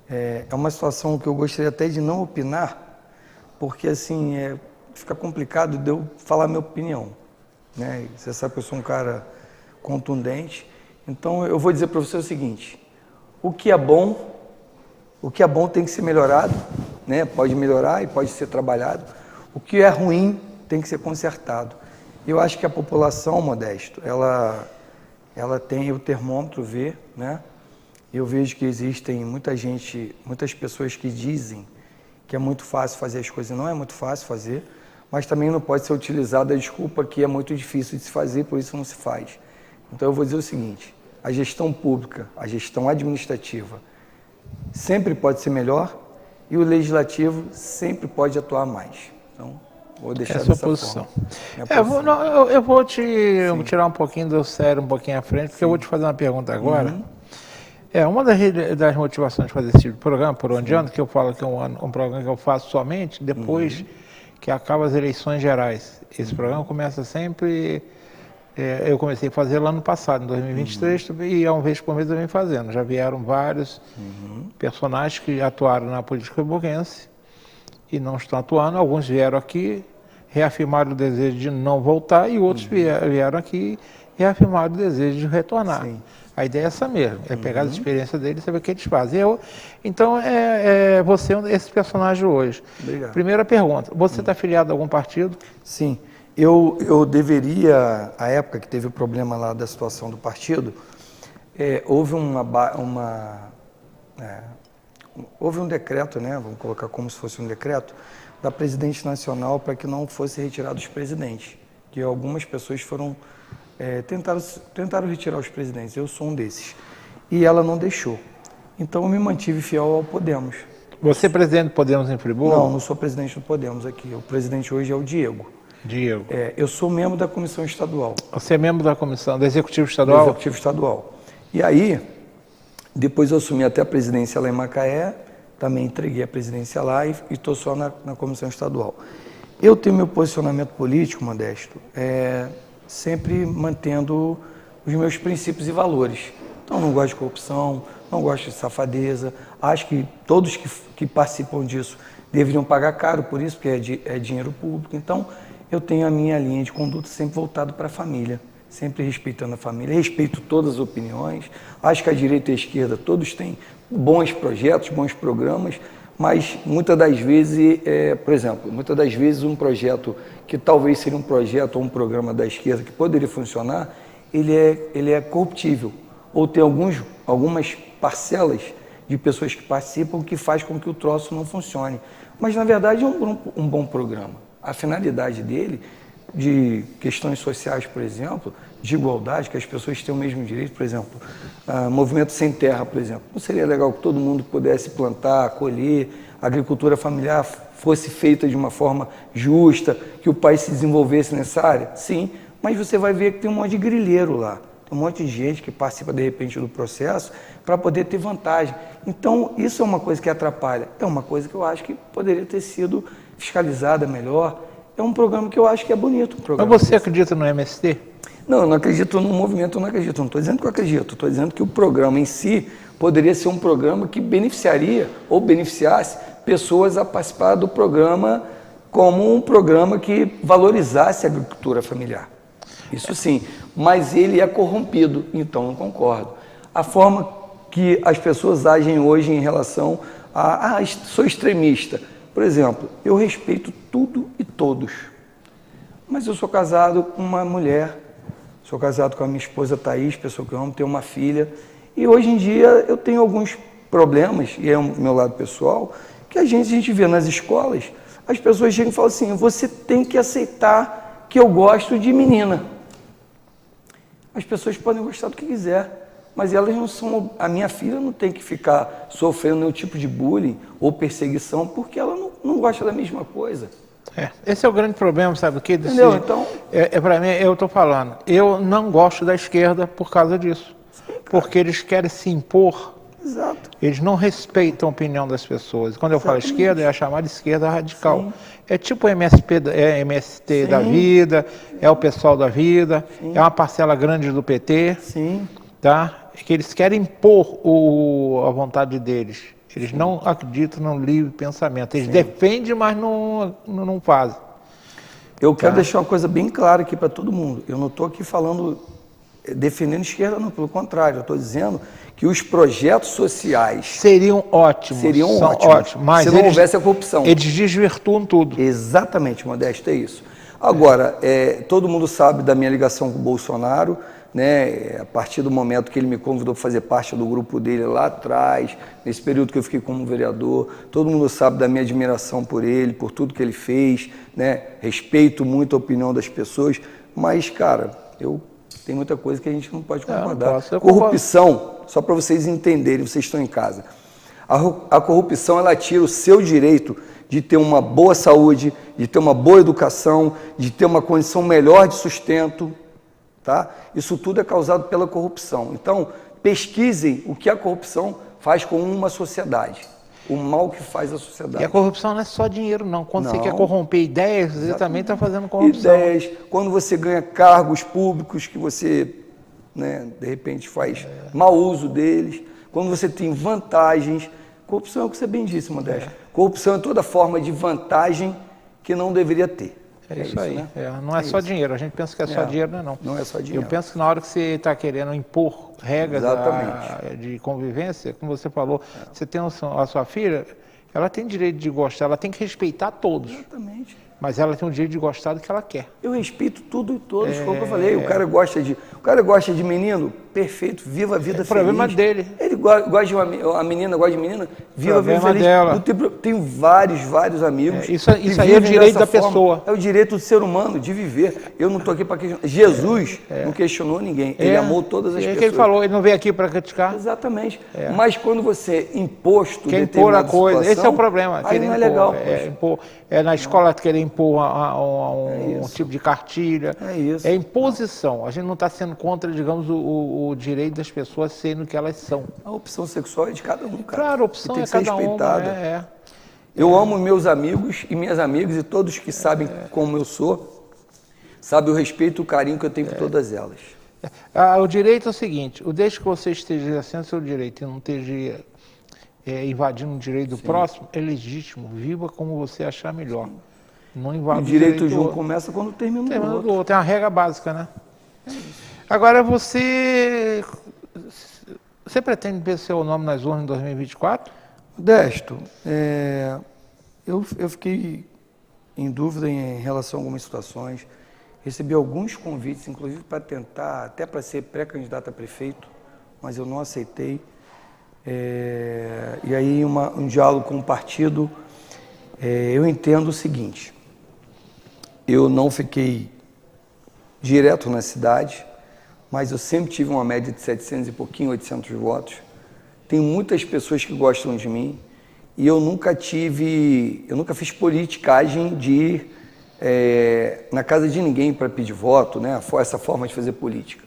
É uma situação que eu gostaria até de não opinar, porque assim, fica complicado de eu falar minha opinião, né? Você sabe que eu sou um cara contundente, então eu vou dizer para você o seguinte: o que é bom tem que ser melhorado, né? Pode melhorar e pode ser trabalhado. O que é ruim tem que ser consertado. Eu acho que a população, Modesto, ela tem o termômetro ver, né? Eu vejo que existem muitas pessoas que dizem que é muito fácil fazer as coisas. Não é muito fácil fazer, mas também não pode ser utilizada a desculpa que é muito difícil de se fazer, por isso não se faz. Então eu vou dizer o seguinte: a gestão pública, a gestão administrativa sempre pode ser melhor e o legislativo sempre pode atuar mais. Então, vou deixar Essa dessa posição. forma. Eu vou tirar um pouquinho do sério, um pouquinho à frente, porque eu vou te fazer uma pergunta agora. Uma das motivações de fazer esse tipo de programa, por onde ando, que eu falo que é um programa que eu faço somente depois que acabam as eleições gerais. Esse programa começa sempre... eu comecei a fazer lá no passado, em 2023, e há uma vez por mês eu venho fazendo. Já vieram vários personagens que atuaram na política burguense e não estão atuando. Alguns vieram aqui, reafirmaram o desejo de não voltar, e outros vieram aqui e reafirmaram o desejo de retornar. Sim. A ideia é essa mesmo, é pegar a experiência deles e saber o que eles fazem. Então, você é esse personagem hoje. Obrigado. Primeira pergunta, você está afiliado a algum partido? Sim, eu deveria, a época que teve o problema lá da situação do partido, houve houve um decreto, né, vamos colocar como se fosse um decreto, da presidente nacional para que não fosse retirado os presidentes, que algumas pessoas foram... tentaram retirar os presidentes, eu sou um desses, e ela não deixou. Então eu me mantive fiel ao Podemos. Você é presidente do Podemos em Friburgo? Não sou presidente do Podemos aqui, o presidente hoje é o Diego. Diego. Eu sou membro da comissão estadual. Você é membro da comissão, do Executivo Estadual? Do Executivo Estadual. E aí, depois eu assumi até a presidência lá em Macaé, também entreguei a presidência lá e estou só na comissão estadual. Eu tenho meu posicionamento político, Modesto, sempre mantendo os meus princípios e valores. Então, não gosto de corrupção, não gosto de safadeza. Acho que todos que participam disso deveriam pagar caro por isso, porque é dinheiro público. Então, eu tenho a minha linha de conduta sempre voltada para a família, sempre respeitando a família. Respeito todas as opiniões. Acho que a direita e a esquerda todos têm bons projetos, bons programas, mas muitas das vezes, por exemplo, muitas das vezes um projeto que talvez seria um projeto ou um programa da esquerda que poderia funcionar, ele é corruptível, ou tem algumas parcelas de pessoas que participam que faz com que o troço não funcione. Mas, na verdade, é um bom programa. A finalidade dele, de questões sociais, por exemplo, de igualdade, que as pessoas tenham o mesmo direito, por exemplo, movimento sem terra, por exemplo. Não seria legal que todo mundo pudesse plantar, colher, a agricultura familiar fosse feita de uma forma justa, que o país se desenvolvesse nessa área? Sim, mas você vai ver que tem um monte de grileiro lá, tem um monte de gente que participa de repente do processo para poder ter vantagem. Então, isso é uma coisa que atrapalha, é uma coisa que eu acho que poderia ter sido fiscalizada melhor. É um programa que eu acho que é bonito. Mas você acredita no MST? Não, eu não acredito no movimento, eu não acredito. Não estou dizendo que eu acredito, estou dizendo que o programa em si poderia ser um programa que beneficiaria ou beneficiasse pessoas a participar do programa como um programa que valorizasse a agricultura familiar. Isso sim, mas ele é corrompido, então não concordo. A forma que as pessoas agem hoje em relação sou extremista. Por exemplo, eu respeito tudo e todos, mas eu sou casado com uma mulher, sou casado com a minha esposa Thaís, pessoa que eu amo, tenho uma filha, e hoje em dia eu tenho alguns problemas, e é o meu lado pessoal, que a gente vê nas escolas, as pessoas chegam e falam assim, você tem que aceitar que eu gosto de menina. As pessoas podem gostar do que quiser, mas elas não são... A minha filha não tem que ficar sofrendo nenhum tipo de bullying ou perseguição porque ela não gosta da mesma coisa. Esse é o grande problema, sabe o que? Entendeu? Então... para mim, eu estou falando, eu não gosto da esquerda por causa disso. Sim, porque eles querem se impor. Exato. Eles não respeitam a opinião das pessoas. Quando eu falo esquerda, é a chamada esquerda radical. Sim. É tipo o MST da vida, é o pessoal da vida, é uma parcela grande do PT. Sim. Tá? Que eles querem impor a vontade deles. Eles não acreditam no livre pensamento. Eles defendem, mas não fazem. Eu quero deixar uma coisa bem clara aqui para todo mundo. Eu não estou aqui falando, defendendo esquerda, não. Pelo contrário, eu estou dizendo que os projetos sociais seriam ótimos. São ótimos, mas se não houvesse a corrupção. Eles desvirtuam tudo. Exatamente, Modesto, é isso. Agora, todo mundo sabe da minha ligação com o Bolsonaro, né? A partir do momento que ele me convidou para fazer parte do grupo dele lá atrás, nesse período que eu fiquei como vereador, todo mundo sabe da minha admiração por ele, por tudo que ele fez, né? Respeito muito a opinião das pessoas, mas, cara, tem muita coisa que a gente não pode concordar. Corrupção, só para vocês entenderem, vocês estão em casa, a corrupção, ela tira o seu direito de ter uma boa saúde, de ter uma boa educação, de ter uma condição melhor de sustento. Tá? Isso tudo é causado pela corrupção. Então, pesquisem o que a corrupção faz com uma sociedade, o mal que faz a sociedade. E a corrupção não é só dinheiro, não. Quando você quer corromper ideias, você também está fazendo corrupção. Ideias, quando você ganha cargos públicos que você, né, de repente, faz mau uso deles, quando você tem vantagens. Corrupção é o que você bem disse, Modesto. Corrupção é toda forma de vantagem que não deveria ter. É isso aí, né? Não é só dinheiro, a gente pensa que é só dinheiro, não. Não é só dinheiro. Eu penso que na hora que você está querendo impor regras de convivência, como você falou, você tem a sua filha, ela tem direito de gostar, ela tem que respeitar todos. Exatamente. Mas ela tem o direito de gostar do que ela quer. Eu respeito tudo e todos, como eu falei. O cara gosta de menino, perfeito, viva a vida feliz. O problema dele. Ele gosta de a menina gosta de menina, viva a vida feliz. Dela. Tenho vários amigos. Isso aí é o direito da pessoa. É o direito do ser humano de viver. Eu não estou aqui para questionar. Jesus não questionou ninguém. Ele amou todas as pessoas. É o que ele falou, ele não veio aqui para criticar. Exatamente. Mas quando você imposto quer impor a coisa, situação, esse é o problema. Aí não é legal. Na escola querer impor um tipo de cartilha. É isso. É imposição. A gente não está sendo contra, digamos, o direito das pessoas serem o que elas são. A opção sexual é de cada um, cara. Claro, a opção é cada um. Eu amo meus amigos e minhas amigas e todos que sabem como eu sou, sabem o respeito e o carinho que eu tenho por todas elas. O direito é o seguinte, desde que você esteja exercendo seu direito e não esteja invadindo o direito do próximo, é legítimo. Viva como você achar melhor. Não invada o direito de um começa quando termina o outro. Tem uma regra básica, né? Agora, você pretende ver seu nome nas urnas em 2024? Modesto, eu fiquei em dúvida em relação a algumas situações. Recebi alguns convites, inclusive para tentar, até para ser pré-candidato a prefeito, mas eu não aceitei. E aí, um diálogo com o partido, eu entendo o seguinte: eu não fiquei direto na cidade, mas eu sempre tive uma média de 700 e pouquinho, 800 votos. Tem muitas pessoas que gostam de mim e eu nunca fiz politicagem de ir na casa de ninguém para pedir voto, né? Essa forma de fazer política.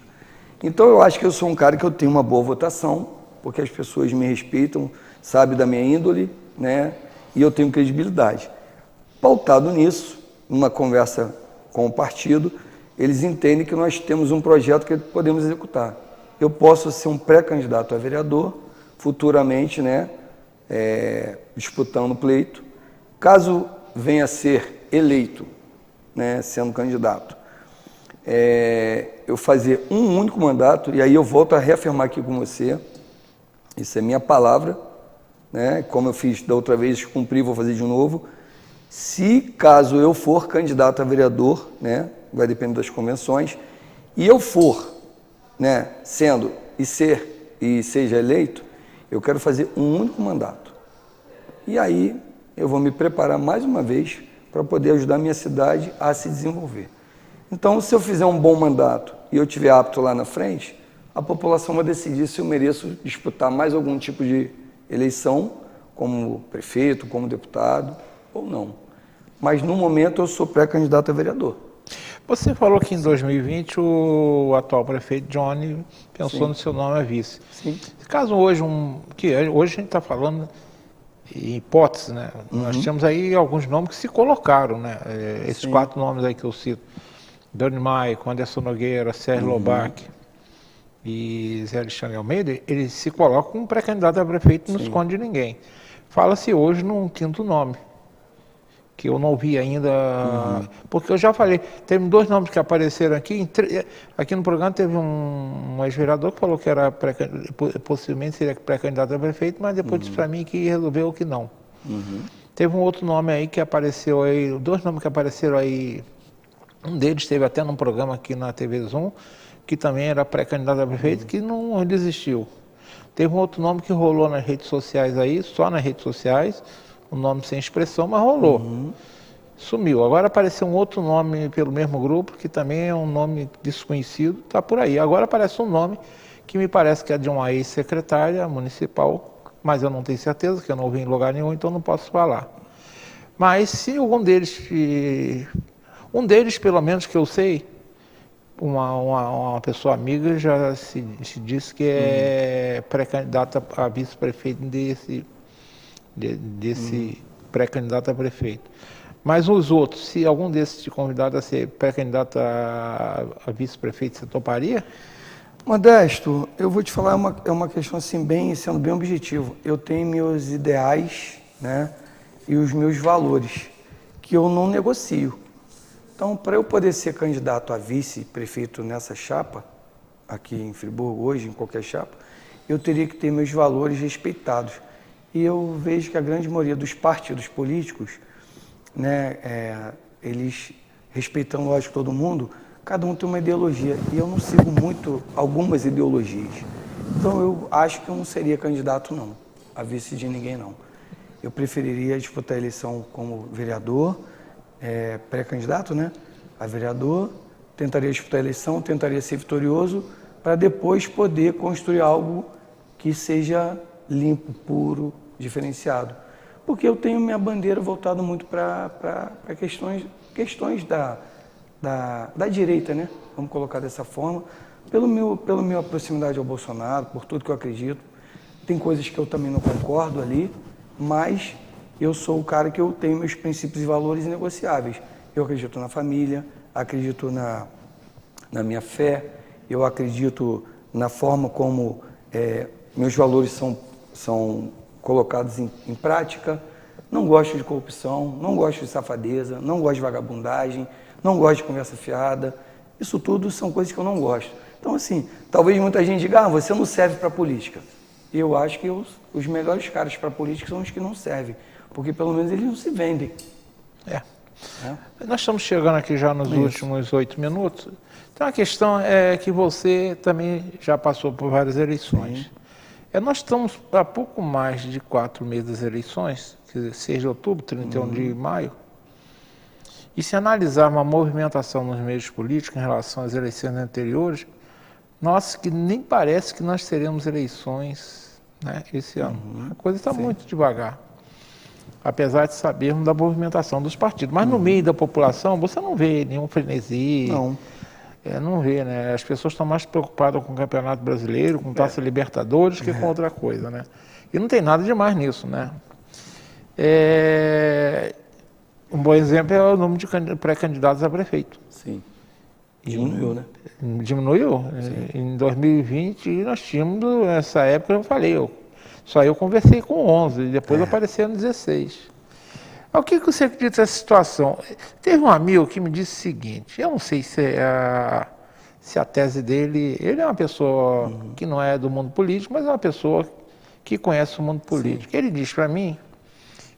Então eu acho que eu sou um cara que eu tenho uma boa votação, porque as pessoas me respeitam, sabem da minha índole, né? E eu tenho credibilidade. Pautado nisso, numa conversa com o partido, eles entendem que nós temos um projeto que podemos executar. Eu posso ser um pré-candidato a vereador, futuramente, né, disputando o pleito. Caso venha a ser eleito, né, sendo candidato, eu fazer um único mandato, e aí eu volto a reafirmar aqui com você, isso é minha palavra, né, como eu fiz da outra vez, cumpri, vou fazer de novo. Se caso eu for candidato a vereador, né, vai depender das convenções, e eu for, né, seja eleito, eu quero fazer um único mandato. E aí eu vou me preparar mais uma vez para poder ajudar a minha cidade a se desenvolver. Então, se eu fizer um bom mandato e eu estiver apto lá na frente, a população vai decidir se eu mereço disputar mais algum tipo de eleição, como prefeito, como deputado, ou não. Mas, no momento, eu sou pré-candidato a vereador. Você falou que em 2020 o atual prefeito Johnny pensou no seu nome a vice. Sim. Caso hoje, hoje a gente está falando em hipótese, né? Nós temos aí alguns nomes que se colocaram, né? Esses 4 nomes aí que eu cito: Doni Maia, Anderson Nogueira, Sérgio Lobac. e Zé Alexandre Almeida, ele se coloca como pré-candidato a prefeito e não esconde ninguém. Fala-se hoje num quinto nome, que eu não vi ainda, porque eu já falei, teve 2 nomes que apareceram aqui, aqui no programa teve um ex-vereador que falou que era possivelmente seria pré-candidato a prefeito, mas depois disse para mim que resolveu que não. Teve um outro nome aí que apareceu aí, 2 nomes que apareceram aí, um deles esteve até num programa aqui na TV Zoom, que também era pré-candidato a prefeito, que não desistiu. Teve um outro nome que rolou nas redes sociais aí, só nas redes sociais, um nome sem expressão, mas rolou. Sumiu. Agora apareceu um outro nome pelo mesmo grupo, que também é um nome desconhecido, está por aí. Agora aparece um nome que me parece que é de uma ex-secretária municipal, mas eu não tenho certeza, que eu não vi em lugar nenhum, então não posso falar. Mas se algum deles, pelo menos que eu sei, uma pessoa amiga já se disse que é pré-candidata a vice-prefeito desse pré-candidato a prefeito. Mas os outros, se algum desses te convidado a ser pré-candidato a vice-prefeito, você toparia? Modesto, eu vou te falar uma questão assim, sendo bem objetivo. Eu tenho meus ideais, né, e os meus valores, que eu não negocio. Então, para eu poder ser candidato a vice-prefeito nessa chapa, aqui em Friburgo hoje, em qualquer chapa, eu teria que ter meus valores respeitados. E eu vejo que a grande maioria dos partidos políticos, né, eles, respeitando, lógico, todo mundo, cada um tem uma ideologia. E eu não sigo muito algumas ideologias. Então, eu acho que eu não seria candidato, não, a vice de ninguém, não. Eu preferiria disputar a eleição como vereador, pré-candidato, né, a vereador, tentaria disputar a eleição, tentaria ser vitorioso, para depois poder construir algo que seja limpo, puro, diferenciado. Porque eu tenho minha bandeira voltada muito para questões da direita, né, vamos colocar dessa forma, pela minha proximidade ao Bolsonaro, por tudo que eu acredito. Tem coisas que eu também não concordo ali, mas eu sou o cara que eu tenho meus princípios e valores inegociáveis. Eu acredito na família, acredito na minha fé, eu acredito na forma como meus valores são colocados em prática. Não gosto de corrupção, não gosto de safadeza, não gosto de vagabundagem, não gosto de conversa fiada. Isso tudo são coisas que eu não gosto. Então, assim, talvez muita gente diga, você não serve para a política. Eu acho que os melhores caras para a política são os que não servem, porque pelo menos eles não se vendem. Nós estamos chegando aqui já nos últimos 8 minutos. Então a questão é que você também já passou por várias eleições. Nós estamos há pouco mais de 4 meses das eleições, quer dizer, 6 de outubro, 31 de maio. E se analisar uma movimentação nos meios políticos em relação às eleições anteriores, nossa, que nem parece que nós teremos eleições, né, esse ano. A coisa está muito devagar, apesar de sabermos da movimentação dos partidos. Mas no meio da população, você não vê nenhum frenesi. Não vê, né? As pessoas estão mais preocupadas com o Campeonato Brasileiro, com Taça Libertadores, que com outra coisa, né? E não tem nada de mais nisso, né? Um bom exemplo é o número de pré-candidatos a prefeito. Sim. Diminuiu, né? Diminuiu. Em 2020 nós tínhamos, nessa época eu falei, só eu conversei com 11, e depois apareceram 16. O que você acredita dessa situação? Teve um amigo que me disse o seguinte, eu não sei se a tese dele, ele é uma pessoa que não é do mundo político, mas é uma pessoa que conhece o mundo político. Ele diz para mim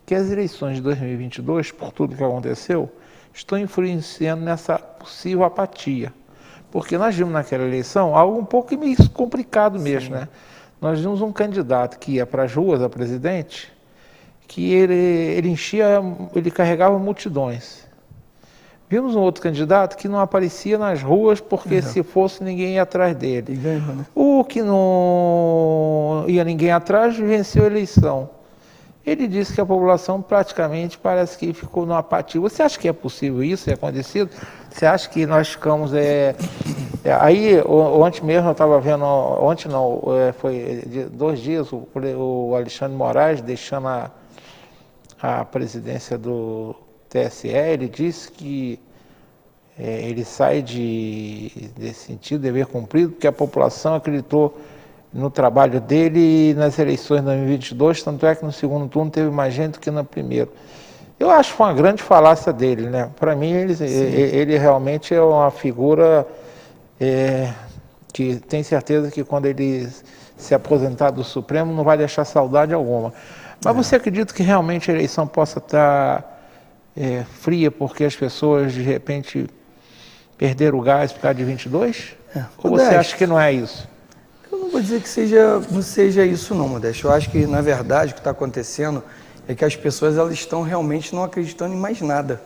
que as eleições de 2022, por tudo que aconteceu, estão influenciando nessa possível apatia. Porque nós vimos naquela eleição algo um pouco meio complicado mesmo, né? Nós vimos um candidato que ia para as ruas, a presidente, que ele carregava multidões. Vimos um outro candidato que não aparecia nas ruas porque se fosse ninguém ia atrás dele. O que não ia ninguém atrás venceu a eleição. Ele disse que a população praticamente parece que ficou numa apatia. Você acha que é possível isso ter acontecido? Você acha que nós ficamos... Aí, ontem mesmo eu estava vendo, ontem não, foi 2 dias, o Alexandre Moraes deixando a presidência do TSE, ele disse que ele sai desse sentido, dever cumprido, porque a população acreditou no trabalho dele nas eleições de 2022, tanto é que no segundo turno teve mais gente do que no primeiro. Eu acho que foi uma grande falácia dele, né? Para mim, ele realmente é uma figura que tem certeza que quando ele se aposentar do Supremo não vai deixar saudade alguma. Mas você acredita que realmente a eleição possa estar fria porque as pessoas de repente perderam o gás por causa de 22? Ou você acha que não é isso? Eu não vou dizer que não seja isso não, Modesto. Eu acho que, na verdade, o que está acontecendo é que as pessoas elas estão realmente não acreditando em mais nada.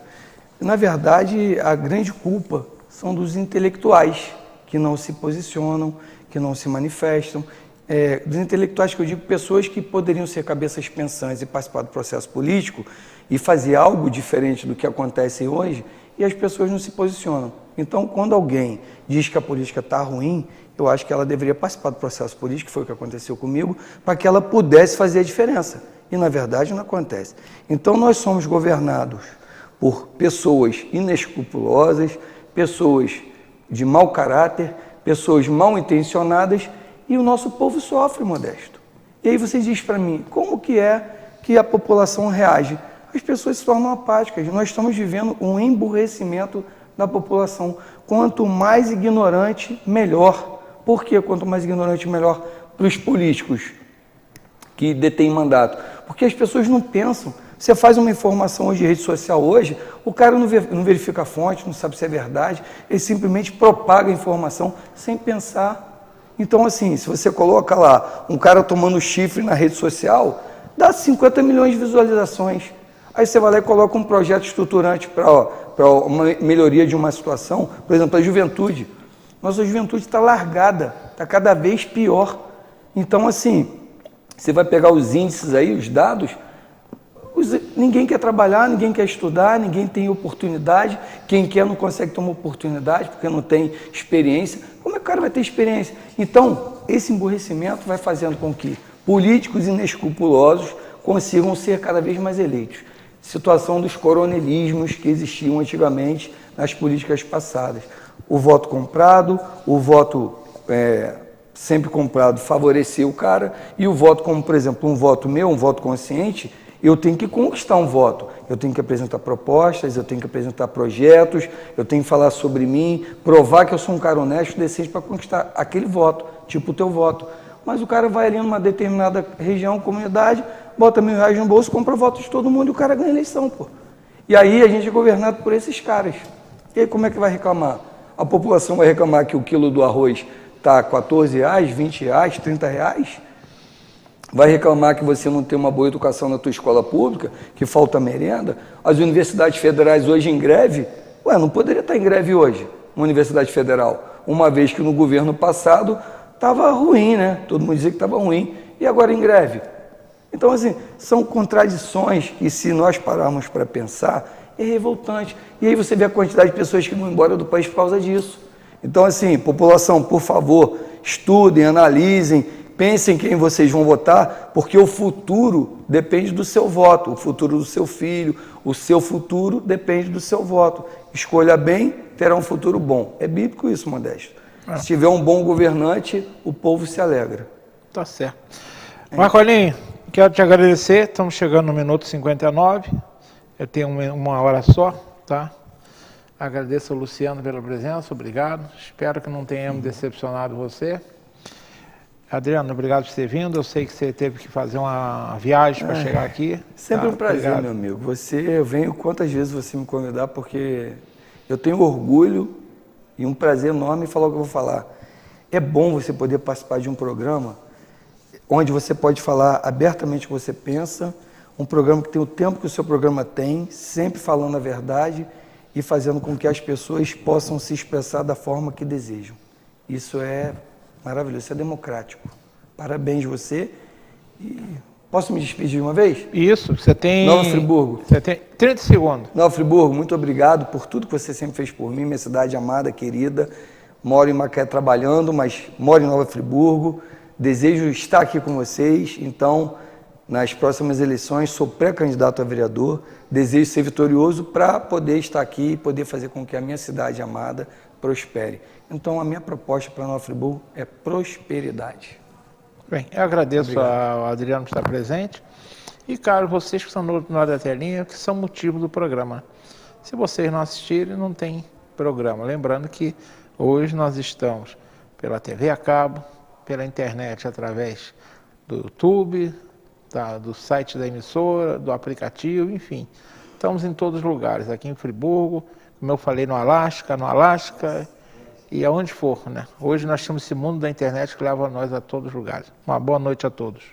Na verdade, a grande culpa são dos intelectuais que não se posicionam, que não se manifestam. Dos intelectuais que eu digo, pessoas que poderiam ser cabeças pensantes e participar do processo político e fazer algo diferente do que acontece hoje, e as pessoas não se posicionam. Então, quando alguém diz que a política está ruim, eu acho que ela deveria participar do processo político, que foi o que aconteceu comigo, para que ela pudesse fazer a diferença. E, na verdade, não acontece. Então, nós somos governados por pessoas inescrupulosas, pessoas de mau caráter, pessoas mal intencionadas, e o nosso povo sofre, Modesto. E aí você diz para mim, como que é que a população reage? As pessoas se tornam apáticas. Nós estamos vivendo um emburrecimento da população. Quanto mais ignorante, melhor. Por que quanto mais ignorante, melhor? Para os políticos que detêm mandato. Porque as pessoas não pensam. Você faz uma informação hoje de rede social hoje, o cara não verifica a fonte, não sabe se é verdade, ele simplesmente propaga a informação sem pensar. Então, assim, se você coloca lá um cara tomando chifre na rede social, dá 50 milhões de visualizações. Aí você vai lá e coloca um projeto estruturante para uma melhoria de uma situação, por exemplo, a juventude. Nossa juventude está largada, está cada vez pior. Então, assim, você vai pegar os índices aí, os dados, ninguém quer trabalhar, ninguém quer estudar, ninguém tem oportunidade. Quem quer não consegue tomar oportunidade porque não tem experiência. Como é que o cara vai ter experiência? Então, esse emburrecimento vai fazendo com que políticos inescrupulosos consigam ser cada vez mais eleitos. Situação dos coronelismos que existiam antigamente nas políticas passadas. O voto comprado, o voto sempre comprado favoreceu o cara, e o voto, como por exemplo, um voto meu, um voto consciente, eu tenho que conquistar um voto, eu tenho que apresentar propostas, eu tenho que apresentar projetos, eu tenho que falar sobre mim, provar que eu sou um cara honesto, decente para conquistar aquele voto, tipo o teu voto. Mas o cara vai ali numa determinada região, comunidade, bota R$1.000 no bolso, compra voto de todo mundo e o cara ganha eleição, pô. E aí a gente é governado por esses caras. E aí como é que vai reclamar? A população vai reclamar que o quilo do arroz está R$14, R$20, R$30? Vai reclamar que você não tem uma boa educação na tua escola pública, que falta merenda? As universidades federais hoje em greve? Não poderia estar em greve hoje, uma universidade federal, uma vez que no governo passado estava ruim, né? Todo mundo dizia que estava ruim, e agora em greve. Então, assim, são contradições que, se nós pararmos para pensar, é revoltante. E aí você vê a quantidade de pessoas que vão embora do país por causa disso. Então, assim, população, por favor, estudem, analisem, pensem quem vocês vão votar, porque o futuro depende do seu voto, o futuro do seu filho, o seu futuro depende do seu voto. Escolha bem, terá um futuro bom. É bíblico isso, Modesto. Se tiver um bom governante, o povo se alegra. Tá certo. Marcolinho, quero te agradecer, estamos chegando no minuto 59, eu tenho uma hora só, tá? Agradeço ao Luciano pela presença, obrigado, espero que não tenhamos decepcionado você. Adriano, obrigado por ter vindo, eu sei que você teve que fazer uma viagem para chegar aqui. Sempre um prazer, obrigado. meu amigo. Eu venho quantas vezes você me convidar, porque eu tenho orgulho e um prazer enorme em falar o que eu vou falar. É bom você poder participar de um programa onde você pode falar abertamente o que você pensa, um programa que tem o tempo que o seu programa tem, sempre falando a verdade e fazendo com que as pessoas possam se expressar da forma que desejam. Isso é maravilhoso, isso é democrático. Parabéns você. E posso me despedir de uma vez? Isso, você tem... Nova Friburgo. Você tem 30 segundos. Nova Friburgo, muito obrigado por tudo que você sempre fez por mim, minha cidade amada, querida. Moro em Macaé trabalhando, mas moro em Nova Friburgo. Desejo estar aqui com vocês, então nas próximas eleições, sou pré-candidato a vereador, desejo ser vitorioso para poder estar aqui e poder fazer com que a minha cidade amada prospere. Então, a minha proposta para Nova Friburgo é prosperidade. Bem, eu agradeço ao Adriano por estar presente e, claro, vocês que estão do outro lado da telinha, que são motivo do programa. Se vocês não assistirem, não tem programa. Lembrando que hoje nós estamos pela TV a cabo, pela internet através do YouTube, do site da emissora, do aplicativo, enfim. Estamos em todos os lugares, aqui em Friburgo, como eu falei, no Alasca e aonde for, né? Hoje nós temos esse mundo da internet que leva nós a todos os lugares. Uma boa noite a todos.